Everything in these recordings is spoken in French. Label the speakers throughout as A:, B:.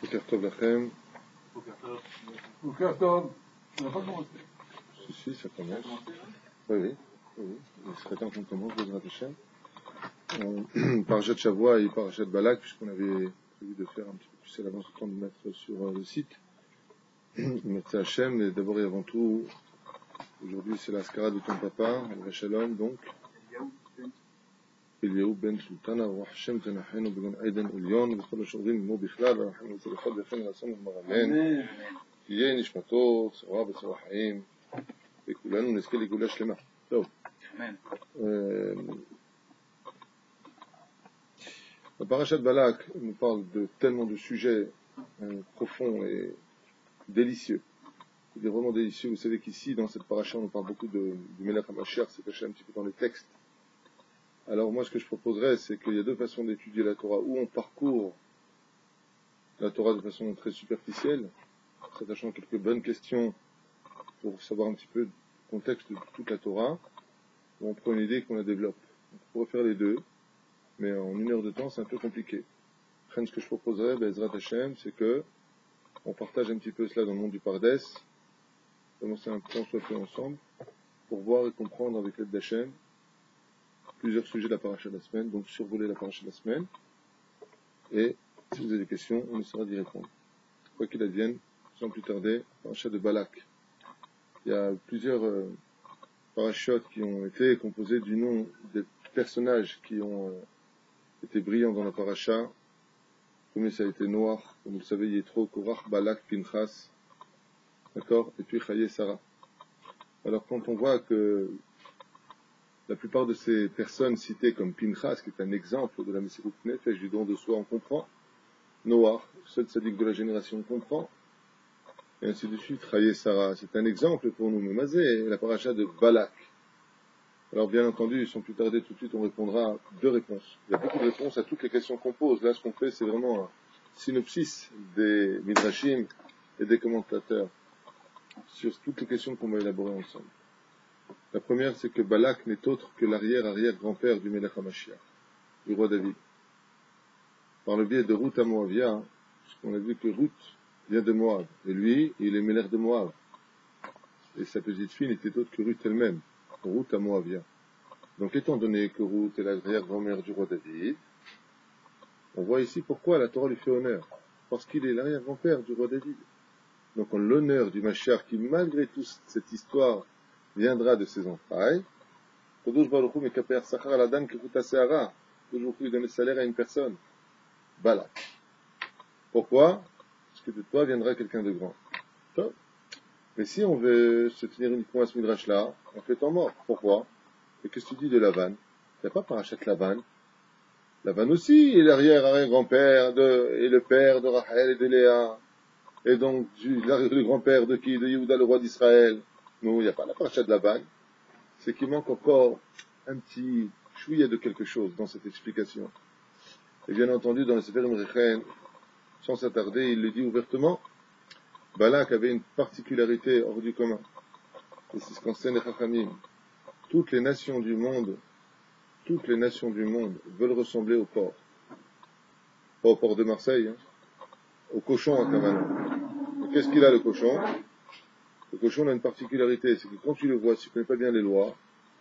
A: Boker Tov Lachem.
B: Boker Tov. On n'a pas commencé.
A: Si, ça commence. Oui. Il serait temps qu'on commence, Bezrat Hashem. Parashat Shavua et Parashat Balak, puisqu'on avait prévu de faire un petit peu plus à l'avance le temps de mettre sur le site. Merci Hashem, et d'abord et avant tout, aujourd'hui c'est la skara de ton papa, Al Shalom, donc. Eliyahu ben Sultan, Ar Hashem Tanachenu Began Aiden Elion, Bechol Shorim, Mo Bichlal, Rahim Tzalechot, Bechen Rason Maramen, Yeh Nishmato, Tzora B'Tzora Haim, et Kulanu Neske Ligula Shlema. Amen. La Parashat Balak nous parle de tellement de sujets profonds et délicieux. Il est vraiment délicieux. Vous savez qu'ici, dans cette paracha, on parle beaucoup du Melech HaMashiach, c'est caché un petit peu dans les textes. Alors moi, ce que je proposerais, c'est qu'il y a deux façons d'étudier la Torah. Ou on parcourt la Torah de façon très superficielle, en s'attachant à quelques bonnes questions pour savoir un petit peu le contexte de toute la Torah, ou on prend une idée qu'on la développe. On pourrait faire les deux, mais en une heure de temps, c'est un peu compliqué. Ce que je proposerais, Bezrat Hashem, c'est que on partage un petit peu cela dans le monde du Pardes, commencer un temps soit fait ensemble, pour voir et comprendre avec l'aide d'Hachem plusieurs sujets de la paracha de la semaine, donc survoler la paracha de la semaine, et si vous avez des questions, on essaiera d'y répondre. Quoi qu'il advienne, sans plus tarder, paracha de Balak. Il y a plusieurs parachutes qui ont été composés du nom des personnages qui ont été brillants dans la paracha. Le premier, ça a été Noach, comme vous le savez, Yetro, Korach, Balak, Pinchas, d'accord, et puis Chaye Sarah. Alors quand on voit que la plupart de ces personnes citées comme Pinchas, qui est un exemple de la Messirut Nefesh, du don de soi, on comprend. Noach, seul tzaddik de la génération, on comprend. Et ainsi de suite. Chaye Sarah, c'est un exemple pour nous. Mazé, la paracha de Balak. Alors bien entendu, sans plus tarder, tout de suite, on répondra à deux réponses. Il y a beaucoup de réponses à toutes les questions qu'on pose. Là, ce qu'on fait, c'est vraiment un synopsis des midrashim et des commentateurs sur toutes les questions qu'on va élaborer ensemble. La première, c'est que Balak n'est autre que l'arrière-arrière-grand-père du Melech HaMashiach, du roi David. Par le biais de Ruth à Moavia, puisqu'on a vu que Ruth vient de Moab, et lui, il est Melech de Moab. Et sa petite fille n'était autre que Ruth elle-même, Ruth à Moavia. Donc, étant donné que Ruth est l'arrière-grand-mère du roi David, on voit ici pourquoi la Torah lui fait honneur. Parce qu'il est l'arrière-grand-père du roi David. Donc, en l'honneur du Mashiach, qui malgré toute cette histoire viendra de ses entrailles, Kodosh Baruch Hu mekaper sachar al adam kekuta se'ara. Kodosh Baruch Hu lui donne le salaire à une personne. Balak. Pourquoi? Parce que de toi viendra quelqu'un de grand. Mais si on veut se tenir uniquement à ce midrash-là, on fait en mort. Pourquoi? Et qu'est-ce que tu dis de Lavan? Il n'y a pas parachat Lavan. Lavan aussi est l'arrière-arrière-grand-père et le père de Rachel et de Léa. Et donc, le grand-père de qui? De Yehuda, le roi d'Israël. Non, il n'y a pas la parachat de Lavan. C'est qu'il manque encore un petit chouïa de quelque chose dans cette explication. Et bien entendu, dans le Sefer Imrechen, sans s'attarder, il le dit ouvertement, Balak avait une particularité hors du commun. Et c'est ce qu'enseignent les Chachamim. Toutes les nations du monde veulent ressembler au porc. Pas au porc de Marseille, au cochon à Kavala. Et qu'est-ce qu'il a, le cochon? Le cochon a une particularité, c'est que quand tu le vois, si tu ne connais pas bien les lois,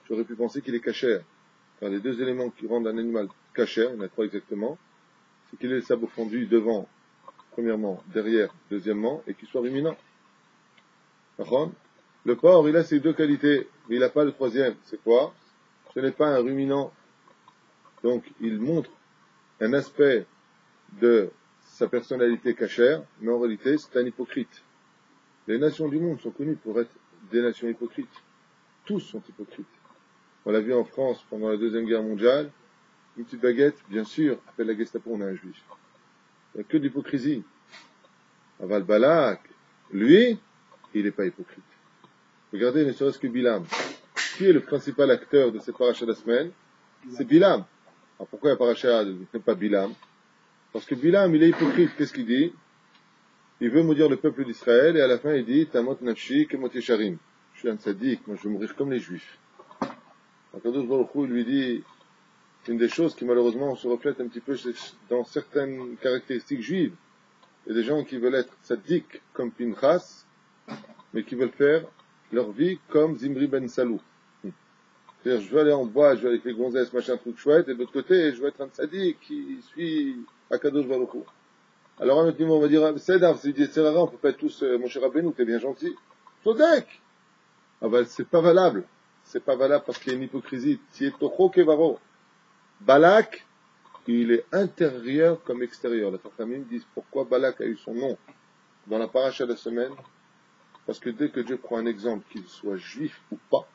A: tu aurais pu penser qu'il est cachère. Car les deux éléments qui rendent un animal cachère, il y en a trois exactement, c'est qu'il ait le sabot fendu devant, premièrement, derrière, deuxièmement, et qu'il soit ruminant. Le porc, il a ces deux qualités, mais il n'a pas le troisième. C'est quoi? Ce n'est pas un ruminant. Donc, il montre un aspect de sa personnalité cachère, mais en réalité, c'est un hypocrite. Les nations du monde sont connues pour être des nations hypocrites. Tous sont hypocrites. On l'a vu en France pendant la Deuxième Guerre mondiale. Une petite baguette, bien sûr, appelle la Gestapo, on a un juif. Il n'y a que de l'hypocrisie. Aval Balak, lui, il n'est pas hypocrite. Regardez, ne serait-ce que Bilam. Qui est le principal acteur de cette paracha de la semaine? C'est Bilam. Alors pourquoi la paracha n'est pas Bilam? Parce que Bilam, il est hypocrite. Qu'est-ce qu'il dit? Il veut maudire le peuple d'Israël et à la fin il dit Tamot nafshi kemot yesharim. Je suis un tzaddik, moi je vais mourir comme les juifs. Kadosh Baruch Hu lui dit une des choses qui malheureusement se reflète un petit peu dans certaines caractéristiques juives. Il y a des gens qui veulent être tzaddik comme Pinchas, mais qui veulent faire leur vie comme Zimri ben Salou. C'est-à-dire, je veux aller en bois, je veux aller avec les gonzesses, machin, truc chouette, et de l'autre côté, je veux être un tzaddik qui suit Akadosh Baruch Hu. Alors, un autre niveau, on va dire, c'est rare, on peut pas être tous, mon cher Rabbeinu, t'es bien gentil. Tzodek! Ah ben, c'est pas valable. C'est pas valable parce qu'il y a une hypocrisie. Tietocho kevaro. Balak, il est intérieur comme extérieur. Les Chachamim disent pourquoi Balak a eu son nom dans la paracha de la semaine. Parce que dès que Dieu prend un exemple, qu'il soit juif ou pas,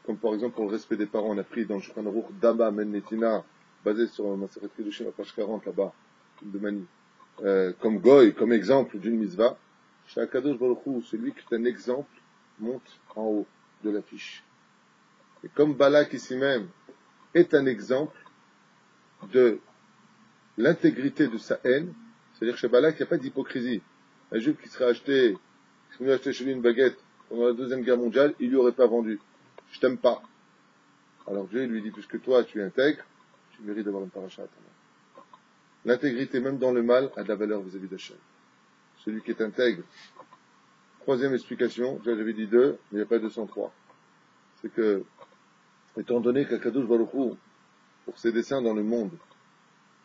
A: comme par exemple pour le respect des parents, on a pris dans le Shulchan Aruch Daba Men Netina, basé sur Maseret Kedushim, la page 40 là-bas, de Mani, comme Goy, comme exemple d'une mitzvah, chez Akadosh Baruch Hu, celui qui est un exemple, monte en haut de l'affiche. Et comme Balak ici même est un exemple de l'intégrité de sa haine, c'est-à-dire chez Balak, il n'y a pas d'hypocrisie. Un juif qui serait acheté, qui serait venu acheter chez lui une baguette pendant la Deuxième Guerre mondiale, il lui aurait pas vendu. Je t'aime pas. Alors Dieu lui dit, puisque toi tu es intègre, tu mérites d'avoir une paracha à ta main. L'intégrité, même dans le mal, a de la valeur vis-à-vis d'Hachem. Celui qui est intègre. Troisième explication, j'avais dit 2, mais il n'y a pas 203. C'est que, étant donné qu'Akadosh Baruch Hu, pour ses desseins dans le monde,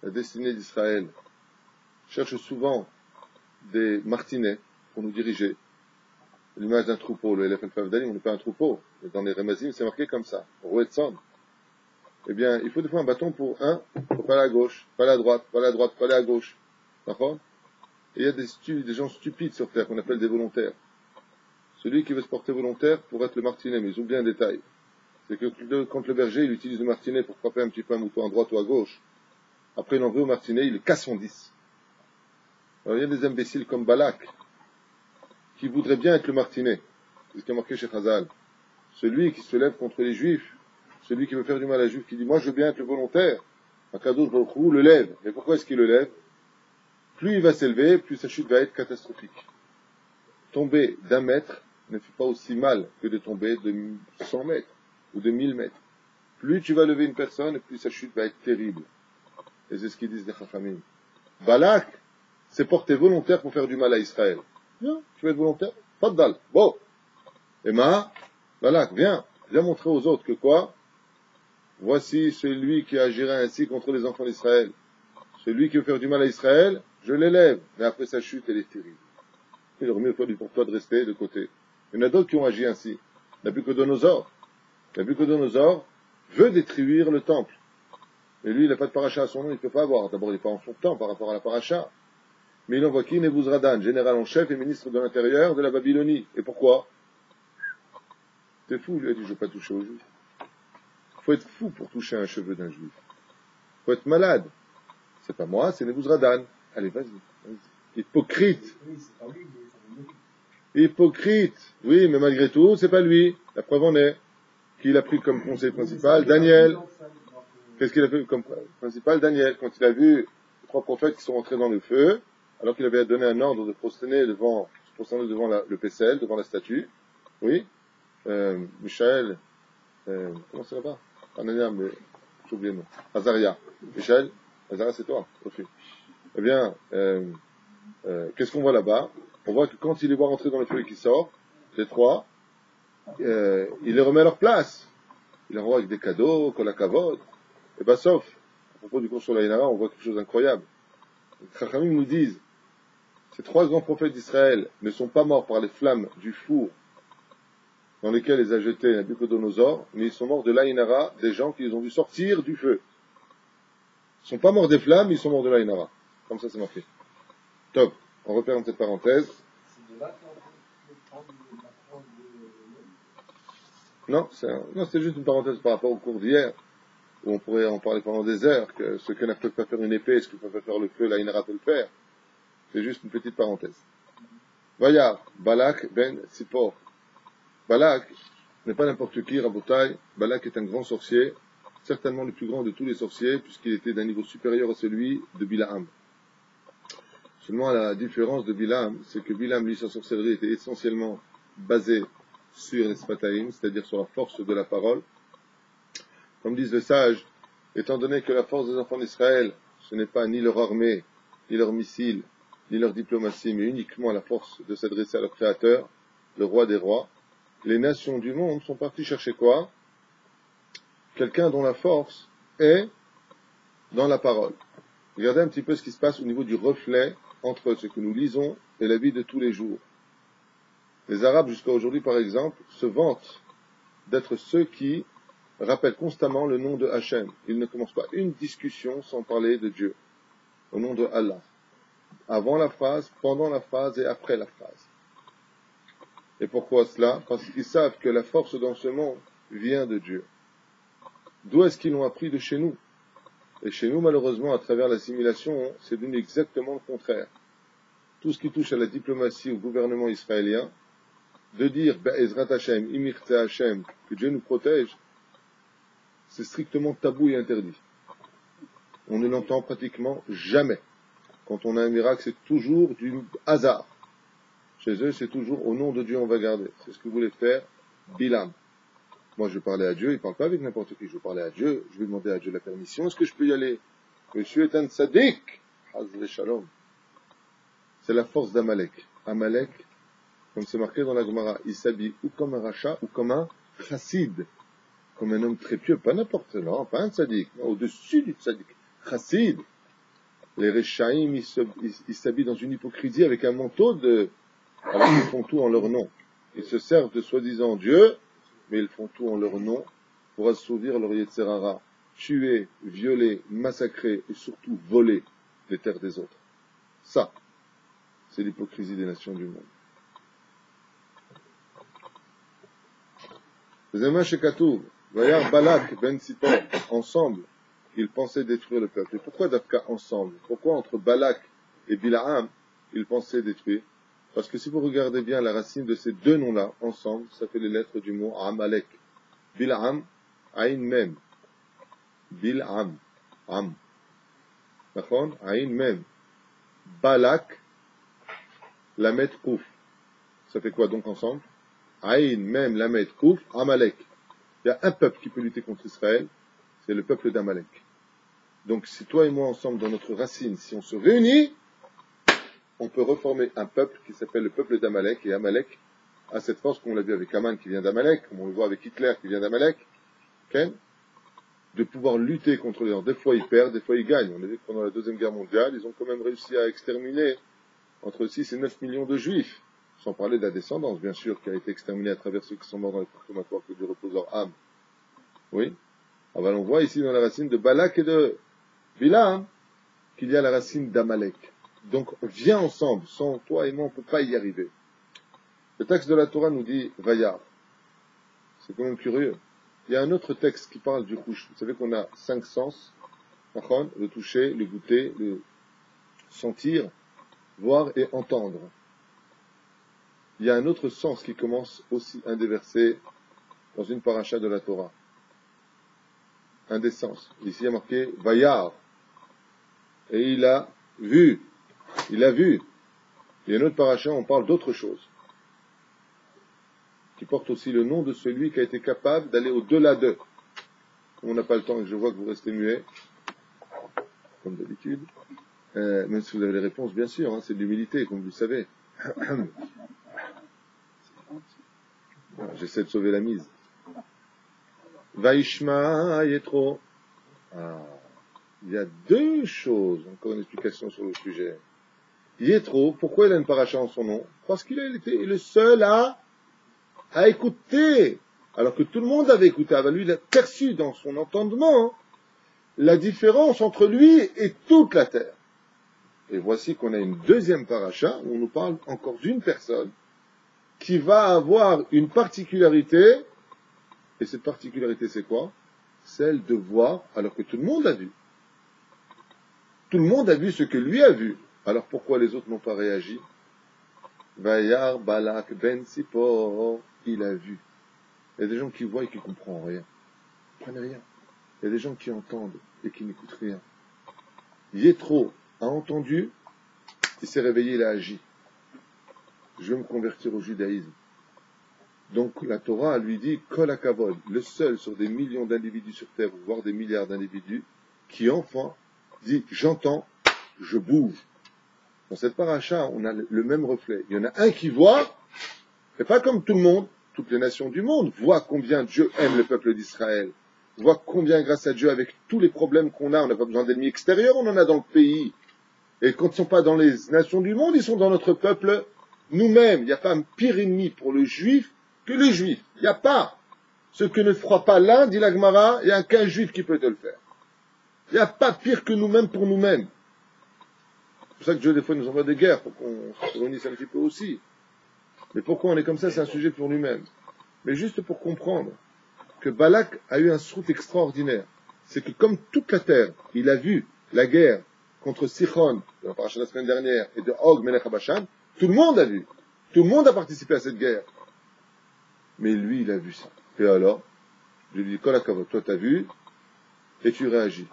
A: la destinée d'Israël, cherche souvent des martinets pour nous diriger. L'image d'un troupeau, le Elef El-Favdali, on n'est pas un troupeau. Mais dans les Remazim, c'est marqué comme ça. Roetson. Eh bien, il faut des fois un bâton pour pas aller à gauche, pas aller à droite, pas aller à droite, pas aller à gauche. D'accord? Et il y a des gens stupides sur Terre qu'on appelle des volontaires. Celui qui veut se porter volontaire pour être le martinet, mais ils oublient un détail. C'est que quand le berger, il utilise le martinet pour frapper un petit peu un mouton à droite ou à gauche, après il en veut au martinet, il le casse son 10. Alors il y a des imbéciles comme Balak, qui voudraient bien être le martinet. C'est ce qui a marqué chez Chazal. Celui qui se lève contre les juifs, celui qui veut faire du mal à les juifs, qui dit, moi je veux bien être le volontaire, Akadosh Baruch Hu le lève. Mais pourquoi est-ce qu'il le lève? Plus il va s'élever, plus sa chute va être catastrophique. Tomber d'1 mètre ne fait pas aussi mal que de tomber de 100 mètres ou de 1000 mètres. Plus tu vas lever une personne, plus sa chute va être terrible. Et c'est ce qu'ils disent les Chachamim. Balak s'est porté volontaire pour faire du mal à Israël. Viens, tu veux être volontaire? Pas de dalle. Bon. Et Balak, viens montrer aux autres que quoi? Voici celui qui agira ainsi contre les enfants d'Israël. Celui qui veut faire du mal à Israël, je l'élève. Mais après sa chute, elle est terrible. Il aurait mieux fallu pour toi de rester de côté. Il y en a d'autres qui ont agi ainsi. Nabucodonosor veut détruire le temple. Mais lui, il n'a pas de paracha à son nom, il ne peut pas avoir. D'abord, il n'est pas en son temps par rapport à la paracha. Mais il envoie qui? Nebuzradan, général en chef et ministre de l'Intérieur de la Babylonie. Et pourquoi? T'es fou, lui a dit, je ne veux pas toucher aux juifs. Il faut être fou pour toucher un cheveu d'un juif. Il faut être malade. C'est pas moi, c'est Nebuzradan. Allez, vas-y. Hypocrite. Hypocrite. Oui, mais malgré tout, c'est pas lui. La preuve en est. Qui l'a pris comme conseil principal? Daniel. Qu'est-ce qu'il a pris comme principal? Daniel. Quand il a vu les 3 prophètes qui sont rentrés dans le feu, alors qu'il avait donné un ordre de prosterner devant le Pécel, devant la statue. Oui. Michaël. Comment c'est là-bas? Anania, mais j'ai oublié le nom. Azaria. Michaël. Azaria, c'est toi. Profil. Eh bien, qu'est-ce qu'on voit là-bas? On voit que quand il les voit rentrer dans le feu et qu'il sort, les 3, il les remet à leur place. Il les renvoie avec des cadeaux, kolakavod. Et ben, sauf, à propos du cours sur l'Aïnara, on voit quelque chose d'incroyable. Les Chachamim nous disent, ces 3 grands prophètes d'Israël ne sont pas morts par les flammes du four dans lesquels les a jetés Nabucodonosor, mais ils sont morts de l'Aïnara, des gens qui les ont vus sortir du feu. Ils ne sont pas morts des flammes, ils sont morts de l'Aïnara. Comme ça, c'est marqué. Top. On referme cette parenthèse. Non, c'est juste une parenthèse par rapport au cours d'hier, où on pourrait en parler pendant des heures, que ce que ne peut pas faire une épée, ce que ne peut pas faire le feu, l'Aïnara peut le faire. C'est juste une petite parenthèse. Vayar, Balak ben Sipor. Balak n'est pas n'importe qui, Rabotai. Balak est un grand sorcier, certainement le plus grand de tous les sorciers, puisqu'il était d'un niveau supérieur à celui de Bilaam. Seulement, la différence de Bilaam, c'est que Bilaam, lui, sa sorcellerie était essentiellement basée sur les spataïm, c'est-à-dire sur la force de la parole. Comme disent les sages, étant donné que la force des enfants d'Israël, ce n'est pas ni leur armée, ni leurs missiles, ni leur diplomatie, mais uniquement la force de s'adresser à leur Créateur, le roi des rois, les nations du monde sont parties chercher quoi? Quelqu'un dont la force est dans la parole. Regardez un petit peu ce qui se passe au niveau du reflet entre ce que nous lisons et la vie de tous les jours. Les Arabes, jusqu'à aujourd'hui, par exemple, se vantent d'être ceux qui rappellent constamment le nom de Hachem. Ils ne commencent pas une discussion sans parler de Dieu, au nom de Allah. Avant la phrase, pendant la phrase et après la phrase. Et pourquoi cela? Parce qu'ils savent que la force dans ce monde vient de Dieu. D'où est-ce qu'ils l'ont appris? De chez nous. Et chez nous, malheureusement, à travers l'assimilation, c'est devenu exactement le contraire. Tout ce qui touche à la diplomatie, au gouvernement israélien, de dire Be'ezrat Hashem, Imirte Hashem, que Dieu nous protège, c'est strictement tabou et interdit. On ne l'entend pratiquement jamais. Quand on a un miracle, c'est toujours du hasard. Chez eux, c'est toujours au nom de Dieu on va garder. C'est ce que voulait faire Bilam. Moi, je parlais à Dieu, il ne parle pas avec n'importe qui. Je parlais à Dieu, je vais demander à Dieu la permission. Est-ce que je peux y aller? Monsieur est un tzaddik. Hazle shalom. C'est la force d'Amalek. Amalek, comme c'est marqué dans la Gemara, il s'habille ou comme un rachat ou comme un chassid. Comme un homme très pieux, pas n'importe quel, non, pas un tzaddik, au-dessus du tzaddik. Chassid. Les Rechaïm, ils s'habillent dans une hypocrisie avec un manteau alors qu'ils font tout en leur nom. Ils se servent de soi-disant Dieu, mais ils font tout en leur nom pour assouvir leur Yetzerara, tuer, violer, massacrer et surtout voler les terres des autres. Ça, c'est l'hypocrisie des nations du monde. Zema Shekatouv, Vayar Balak Ben Sipor, ensemble, ils pensaient détruire le peuple. Et pourquoi d'Afka ensemble? Pourquoi entre Balak et Bilaam, ils pensaient détruire? Parce que si vous regardez bien la racine de ces deux noms-là, ensemble, ça fait les lettres du mot Amalek. Bilaam, Aïn Mem. Bilaam, Am. D'accord? Aïn Mem. Balak, Lamet Kouf. Ça fait quoi donc ensemble? Aïn Mem, Lamet Kouf, Amalek. Il y a un peuple qui peut lutter contre Israël, c'est le peuple d'Amalek. Donc si toi et moi ensemble, dans notre racine, si on se réunit, on peut reformer un peuple qui s'appelle le peuple d'Amalek, et Amalek a cette force, comme on l'a vu avec Aman qui vient d'Amalek, comme on le voit avec Hitler qui vient d'Amalek, okay, de pouvoir lutter contre les gens. Des fois ils perdent, des fois ils gagnent. On a vu que pendant la Deuxième Guerre mondiale, ils ont quand même réussi à exterminer entre 6 et 9 millions de juifs, sans parler de la descendance, bien sûr, qui a été exterminée à travers ceux qui sont morts dans les consomatoires, que Dieu repose leur âme. Oui. Alors on voit ici dans la racine de Balak et de Bilaam qu'il y a la racine d'Amalek. Donc, viens ensemble. Sans toi et moi, on ne peut pas y arriver. Le texte de la Torah nous dit Vayar. C'est quand même curieux. Il y a un autre texte qui parle du couche. Vous savez qu'on a 5 sens. Le toucher, le goûter, le sentir, voir et entendre. Il y a un autre sens qui commence aussi, un des versets, dans une paracha de la Torah. Un des sens. Ici, il y a marqué Vayar. Et il a vu. Il a vu. Il y a une autre paracha, on parle d'autre chose, qui porte aussi le nom de celui qui a été capable d'aller au-delà d'eux. On n'a pas le temps et je vois que vous restez muets, comme d'habitude. Même si vous avez les réponses, bien sûr, hein, c'est de l'humilité, comme vous le savez. J'essaie de sauver la mise. Vaishma Yetro. Il y a deux choses, encore une explication sur le sujet. Yetro, pourquoi il a une paracha en son nom? Parce qu'il a été le seul à écouter, alors que tout le monde avait écouté. Alors lui, il a perçu dans son entendement la différence entre lui et toute la terre. Et voici qu'on a une deuxième paracha où on nous parle encore d'une personne qui va avoir une particularité. Et cette particularité, c'est quoi? Celle de voir alors que tout le monde a vu. Tout le monde a vu ce que lui a vu. Alors pourquoi les autres n'ont pas réagi? Vayar Balak Ben Sipor, il a vu. Il y a des gens qui voient et qui ne comprennent rien. Ils ne comprennent rien. Il y a des gens qui entendent et qui n'écoutent rien. Yétro a entendu, il s'est réveillé, il a agi. Je vais me convertir au judaïsme. Donc la Torah lui dit, Kol HaKavod, le seul sur des millions d'individus sur terre, voire des milliards d'individus, qui enfin dit, j'entends, je bouge. Dans cette paracha, on a le même reflet. Il y en a un qui voit, et pas comme tout le monde, toutes les nations du monde voient combien Dieu aime le peuple d'Israël, voient combien grâce à Dieu, avec tous les problèmes qu'on a, on n'a pas besoin d'ennemis extérieurs, on en a dans le pays. Et quand ils ne sont pas dans les nations du monde, ils sont dans notre peuple nous-mêmes. Il n'y a pas un pire ennemi pour le juif que le juif. Il n'y a pas. Ce que ne fera pas l'un, dit la Gemara, il n'y a qu'un juif qui peut te le faire. Il n'y a pas pire que nous-mêmes pour nous-mêmes. C'est pour ça que Dieu, des fois, nous envoie des guerres, pour qu'on se réunisse un petit peu aussi. Mais pourquoi on est comme ça, c'est un sujet pour nous-mêmes. Mais juste pour comprendre que Balak a eu un srout extraordinaire. C'est que comme toute la terre, il a vu la guerre contre Sichon, de la paracha de la semaine dernière, et de Og, Melech HaBashan, tout le monde a vu. Tout le monde a participé à cette guerre. Mais lui, il a vu ça. Et alors, je lui dis, Kol HaKavod, toi t'as vu, et tu réagis.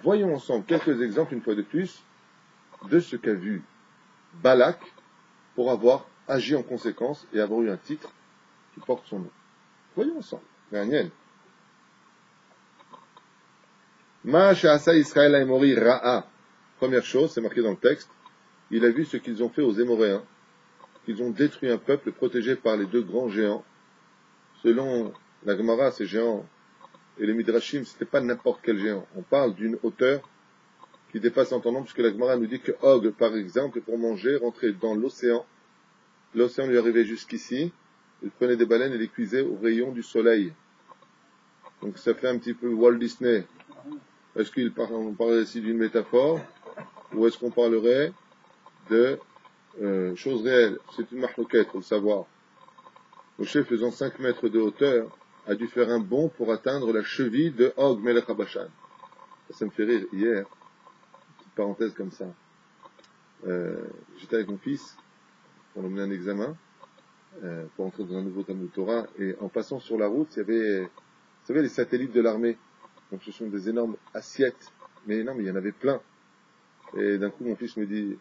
A: Voyons ensemble quelques exemples, une fois de plus, de ce qu'a vu Balak pour avoir agi en conséquence et avoir eu un titre qui porte son nom. Voyons ensemble. Ma she'asa Israël ha'emori ra'a. Première chose, c'est marqué dans le texte, il a vu ce qu'ils ont fait aux Émoréens, qu'ils ont détruit un peuple protégé par les deux grands géants. Selon la Gemara, ces géants et les Midrashim, c'était pas n'importe quel géant. On parle d'une hauteur qui dépasse l'entendement, puisque la Gemara nous dit que Og, par exemple, pour manger, rentrait dans l'océan. L'océan lui arrivait jusqu'ici. Il prenait des baleines et les cuisait au rayon du soleil. Donc ça fait un petit peu Walt Disney. Est-ce qu'on parlerait ici d'une métaphore, ou est-ce qu'on parlerait de choses réelles? C'est une marloquette, il faut le savoir. Moshe, faisant 5 mètres de hauteur, a dû faire un bond pour atteindre la cheville de Og Melech HaBashan. Ça me fait rire. Hier, petite parenthèse comme ça, j'étais avec mon fils pour emmener un examen, pour entrer dans un nouveau Talmud Torah, et en passant sur la route, il y avait, vous savez, les satellites de l'armée. Donc ce sont des énormes assiettes, mais non, mais il y en avait plein. Et d'un coup, mon fils me dit,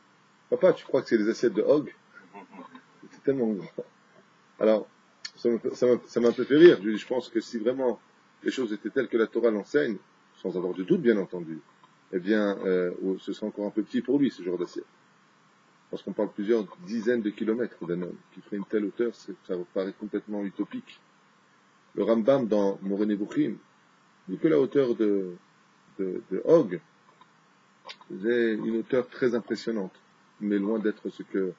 A: papa, tu crois que c'est des assiettes de Og? C'était tellement grand. Alors, ça m'a un peu fait rire. Je pense que si vraiment les choses étaient telles que la Torah l'enseigne, sans avoir de doute, bien entendu, eh bien, ce serait encore un peu petit pour lui, ce genre d'assiette. Parce qu'on parle plusieurs dizaines de kilomètres d'un homme qui ferait une telle hauteur, ça paraît complètement utopique. Le Rambam, dans Moreh Nevuchim, dit que la hauteur de Og faisait une hauteur très impressionnante, mais loin d'être ce que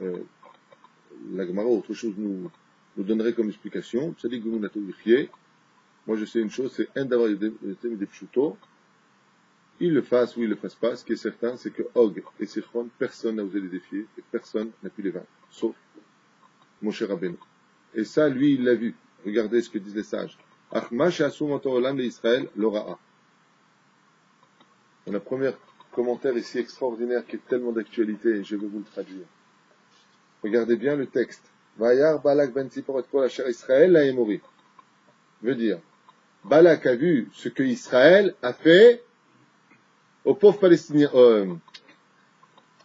A: la Gemara ou autre chose nous donnerait comme explication. Moi je sais une chose, c'est un d'avoir des pshuto, il le fasse ou il le fasse pas. Ce qui est certain, c'est que Og et Sichon, personne n'a osé les défier et personne n'a pu les vaincre, sauf Moshe Rabbeinu. Et ça, lui, il l'a vu. Regardez ce que disent les sages. Achma she'asu olam leIsraël l'ora'a. On a un premier commentaire ici extraordinaire qui est tellement d'actualité et je vais vous le traduire. Regardez bien le texte. Vayar Balak ben Tzipor et kol asher Israël la'emori. Veut dire, Balak a vu ce que Israël a fait aux pauvres Palestiniens,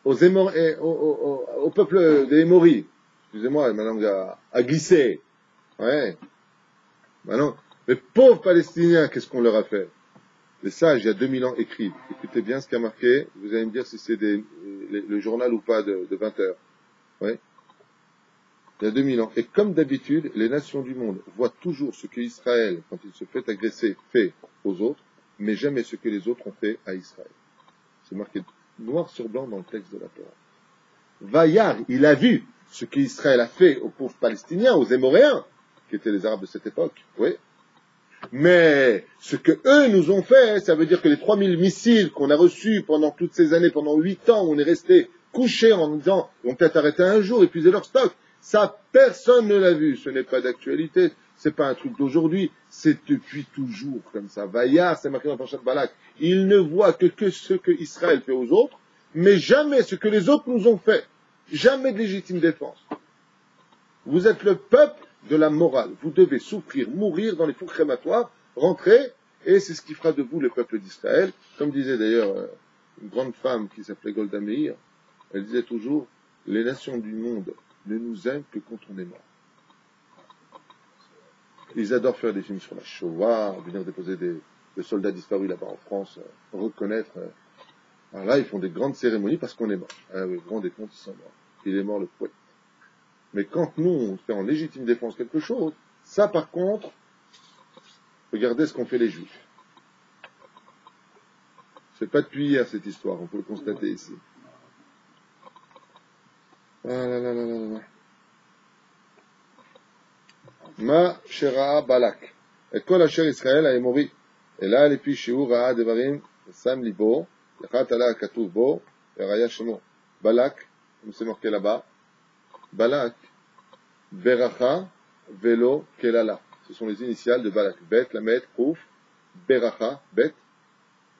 A: au peuple des Émoris. Excusez-moi, ma langue a glissé. Ouais. Maintenant, les pauvres Palestiniens, qu'est-ce qu'on leur a fait? Les sages, il y a 2000 ans, écrivent. Écoutez bien ce qui a marqué. Vous allez me dire si c'est le journal ou pas de 20 heures. Ouais. Il y a 2000 ans. Et comme d'habitude, les nations du monde voient toujours ce que Israël, quand il se fait agresser, fait aux autres, mais jamais ce que les autres ont fait à Israël. C'est marqué noir sur blanc dans le texte de la Torah. Vayar, il a vu ce qu'Israël a fait aux pauvres Palestiniens, aux Émoréens, qui étaient les Arabes de cette époque, oui. Mais ce que eux nous ont fait, ça veut dire que les 3000 missiles qu'on a reçus pendant toutes ces années, pendant 8 ans, où on est resté couché en disant, ils vont peut-être arrêter un jour, épuiser leur stock. Ça, personne ne l'a vu. Ce n'est pas d'actualité. C'est pas un truc d'aujourd'hui. C'est depuis toujours comme ça. Vayar, c'est marqué dans le Parashat Balak. Il ne voit que ce que Israël fait aux autres, mais jamais ce que les autres nous ont fait. Jamais de légitime défense. Vous êtes le peuple de la morale. Vous devez souffrir, mourir dans les fours crématoires, rentrer, et c'est ce qui fera de vous le peuple d'Israël. Comme disait d'ailleurs une grande femme qui s'appelait Golda Meir, elle disait toujours, les nations du monde ne nous aiment que quand on est mort. Ils adorent faire des films sur la Shoah, venir déposer des soldats disparus là-bas en France, reconnaître Alors là, ils font des grandes cérémonies parce qu'on est mort. Ah oui, vous vous rendez compte, ils sont morts. Il est mort le poète. Mais quand nous, on fait en légitime défense quelque chose, ça par contre, regardez ce qu'ont fait les Juifs. C'est pas depuis hier cette histoire, on peut le constater ici. Ah là là là là là. Ma shera balak. Et kol asher Israël a émori. Et là, les shiur ra'a devarim, sam libo, lechat ala katuv bo, et raya shemo. Balak, comme c'est marqué là-bas, Balak, beracha, velo, kelala. Ce sont les initiales de Balak. Bet, lamet, kouf, beracha, bet,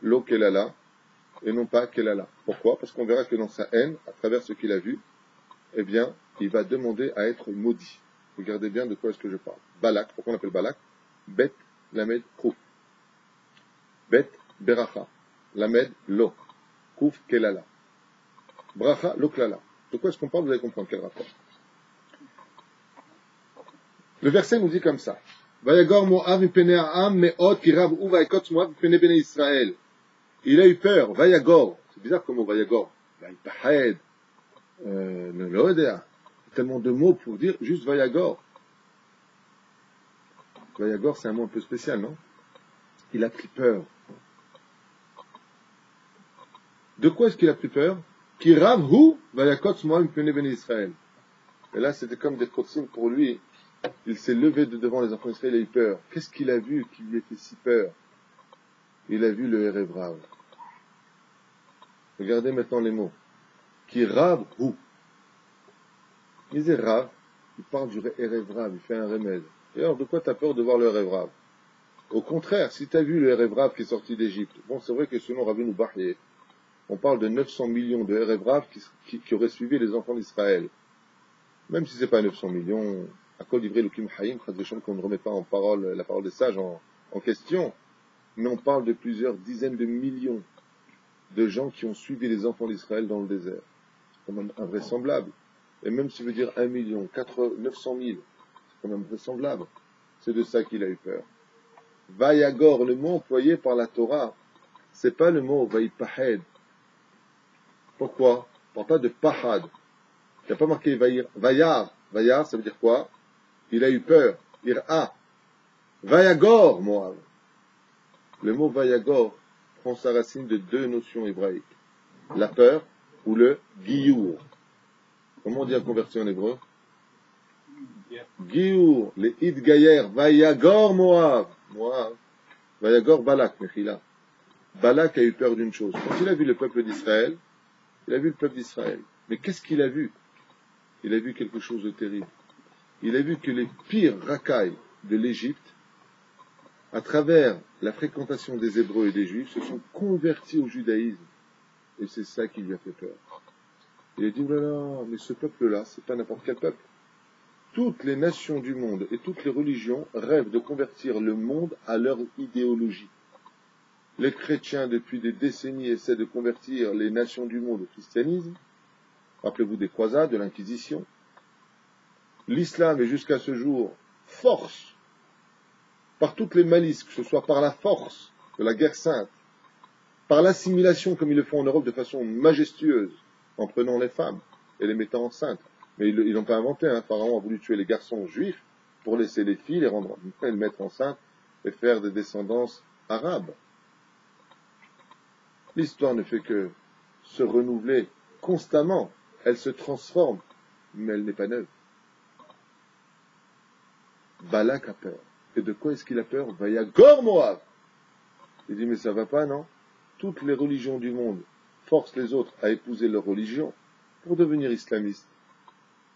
A: lo, kelala, et non pas kelala. Pourquoi? Parce qu'on verra que dans sa haine, à travers ce qu'il a vu, eh bien, il va demander à être maudit. Regardez bien de quoi est-ce que je parle. Balak, pourquoi on l'appelle Balak? Bet, lamed, kouf. Bet, beracha. Lamed, lo. Kouf, kelala. Bracha, lo, kelala. De quoi est-ce qu'on parle? Vous allez comprendre quel rapport. Le verset nous dit comme ça. Vayagor Moav mipene ha'am me'ot kirav u vayakot Moav mipene bene Israël. Il a eu peur. Vayagor. C'est bizarre comme mot Vayagor. Vaypahed. Ne l'odea. Tellement de mots pour dire juste Vayagor. Vayagor, c'est un mot un peu spécial, non? Il a pris peur. De quoi est-ce qu'il a pris peur? Kirav hu vayakot Moav mipene bene Israël. Et là, c'était comme des kotsim pour lui. Il s'est levé de devant les enfants d'Israël et il a eu peur. Qu'est-ce qu'il a vu qui lui a fait si peur? Il a vu le Erev Rav. Regardez maintenant les mots. Qui Rav hu. Il disait Rav, il parle du Erev Rav, il fait un remède. Et alors, de quoi tu as peur de voir le Erev Rav? Au contraire, si tu as vu le Erev Rav qui est sorti d'Égypte, bon, c'est vrai que selon Rabbeinu Bachye, on parle de 900 millions de Erev Rav qui auraient suivi les enfants d'Israël. Même si c'est pas 900 millions, à cause d'Ivry Lukim Haïm, qu'on ne remet pas en parole, la parole des sages en question, mais on parle de plusieurs dizaines de millions de gens qui ont suivi les enfants d'Israël dans le désert. C'est quand même invraisemblable. Et même si je veux dire 1 million, 900 000, c'est quand même vraisemblable. C'est de ça qu'il a eu peur. Vayagor, le mot employé par la Torah, c'est pas le mot Vaypahed. Pourquoi? On parle pas de Pahad. Il n'y a pas marqué Vayar. Vayar, ça veut dire quoi? Il a eu peur. Ira. Vayagor, Moab. Le mot Vayagor prend sa racine de deux notions hébraïques. La peur ou le Giyur. Comment on dit à convertir en hébreu? Giyur. Les Idgayer. Vayagor, Moab. Moab. Vayagor, Balak, Mechila. Balak a eu peur d'une chose. Quand il a vu le peuple d'Israël, il a vu le peuple d'Israël. Mais qu'est-ce qu'il a vu? Il a vu quelque chose de terrible. Il a vu que les pires racailles de l'Égypte, à travers la fréquentation des Hébreux et des Juifs, se sont convertis au judaïsme. Et c'est ça qui lui a fait peur. Il a dit, oh là là, mais ce peuple-là, c'est pas n'importe quel peuple. Toutes les nations du monde et toutes les religions rêvent de convertir le monde à leur idéologie. Les chrétiens, depuis des décennies, essaient de convertir les nations du monde au christianisme. Rappelez-vous des croisades, de l'Inquisition. L'islam est jusqu'à ce jour force, par toutes les malices, que ce soit par la force de la guerre sainte, par l'assimilation comme ils le font en Europe de façon majestueuse, en prenant les femmes et les mettant enceintes. Mais ils n'ont pas inventé, hein. Pharaon a voulu tuer les garçons juifs pour laisser les filles, les mettre enceintes et faire des descendances arabes. L'histoire ne fait que se renouveler constamment. Elle se transforme, mais elle n'est pas neuve. Balak a peur. Et de quoi est-ce qu'il a peur? Vayagor Moab. Il dit, mais ça va pas, non? Toutes les religions du monde forcent les autres à épouser leur religion pour devenir islamistes.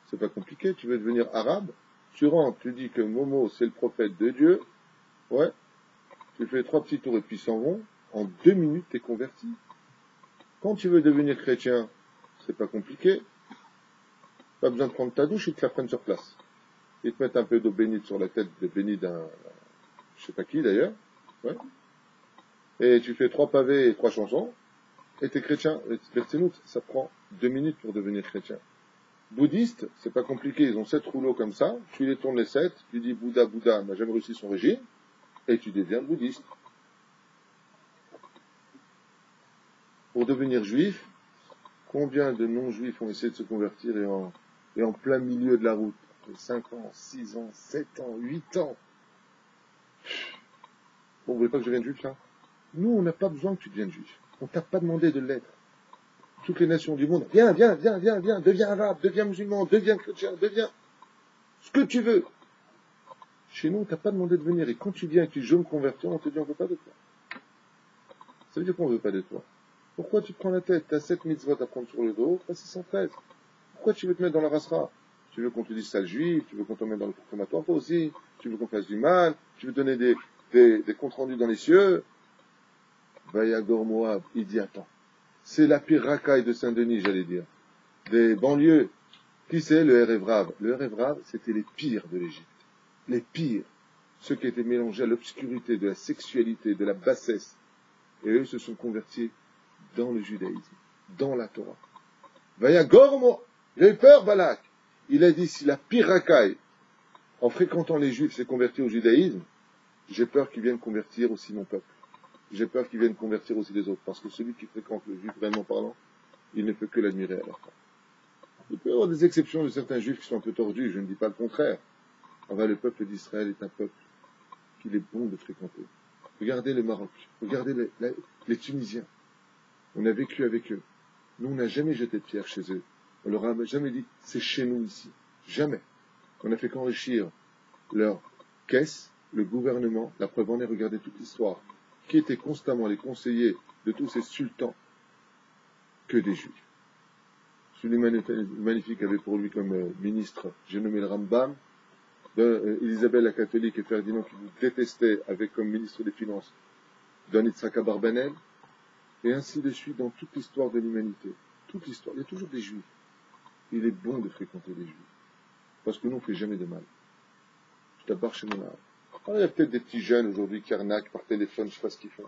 A: C'est pas compliqué, tu veux devenir arabe? Tu rentres, tu dis que Momo c'est le prophète de Dieu, ouais, tu fais 3 petits tours et puis ils s'en vont, en 2 minutes t'es converti. Quand tu veux devenir chrétien, c'est pas compliqué, pas besoin de prendre ta douche, ils te la prennent sur place. Ils te mettent un peu d'eau bénite sur la tête de béni d'un, je sais pas qui d'ailleurs, ouais. Et tu fais 3 pavés et 3 chansons, et t'es chrétien. Ça prend 2 minutes pour devenir chrétien. Bouddhiste, c'est pas compliqué, ils ont 7 rouleaux comme ça, tu les tournes les 7, tu dis Bouddha n'a jamais réussi son régime, et tu deviens bouddhiste. pour devenir juif, combien de non-juifs ont essayé de se convertir et en plein milieu de la route, 5 ans, 6 ans, 7 ans, 8 ans. Bon, vous voulez pas que je devienne juif, là? Nous, on n'a pas besoin que tu deviennes juif. On t'a pas demandé de l'être. Toutes les nations du monde, viens, deviens arabe, deviens musulman, deviens chrétien, deviens ce que tu veux. Chez nous, on t'a pas demandé de venir. Et quand tu viens et que tu dis, je me convertir, on te dit, on veut pas de toi. Ça veut dire qu'on veut pas de toi. Pourquoi tu te prends la tête? T'as 7 mitzvot à prendre sur le dos, pas 613. Pourquoi tu veux te mettre dans la rasra? Tu veux qu'on te dise sale juif, tu veux qu'on te mette dans le confirmatoire, toi aussi, tu veux qu'on fasse du mal, tu veux donner des comptes rendus dans les cieux. Vayagor Moab, il dit, attends. C'est la pire racaille de Saint-Denis, j'allais dire. Des banlieues. Qui c'est? Le Erevrav. Le Erevrav, c'était les pires de l'Égypte. Les pires. Ceux qui étaient mélangés à l'obscurité, de la sexualité, de la bassesse. Et eux se sont convertis dans le judaïsme, dans la Torah. Vayagor Moab. Il a eu peur, Balak. Il a dit, si la pire racaille, en fréquentant les Juifs, s'est converti au judaïsme, j'ai peur qu'ils viennent convertir aussi mon peuple. J'ai peur qu'ils viennent convertir aussi les autres, parce que celui qui fréquente le juif, vraiment parlant, il ne peut que l'admirer à la fin. Il peut y avoir des exceptions de certains juifs qui sont un peu tordus, je ne dis pas le contraire. Enfin, le peuple d'Israël est un peuple qu'il est bon de fréquenter. Regardez le Maroc, regardez les Tunisiens. On a vécu avec eux. Nous, on n'a jamais jeté de pierre chez eux. On leur a jamais dit, c'est chez nous ici. Jamais. On n'a fait qu'enrichir leur caisse, le gouvernement, la preuve en est, regardez toute l'histoire, qui étaient constamment les conseillers de tous ces sultans que des juifs. Suleiman Magnifique avait pour lui comme ministre, j'ai nommé le Rambam, Élisabeth la catholique et Ferdinand qui vous détestaient avec comme ministre des Finances Don Yitzhak Abarbanel, et ainsi de suite dans toute l'histoire de l'humanité. Toute l'histoire, il y a toujours des juifs. Il est bon de fréquenter les juifs, parce que nous on ne fait jamais de mal. Je t'abarre chez mon âme. Alors, il y a peut-être des petits jeunes aujourd'hui qui arnaquent par téléphone, je ne sais pas ce qu'ils font.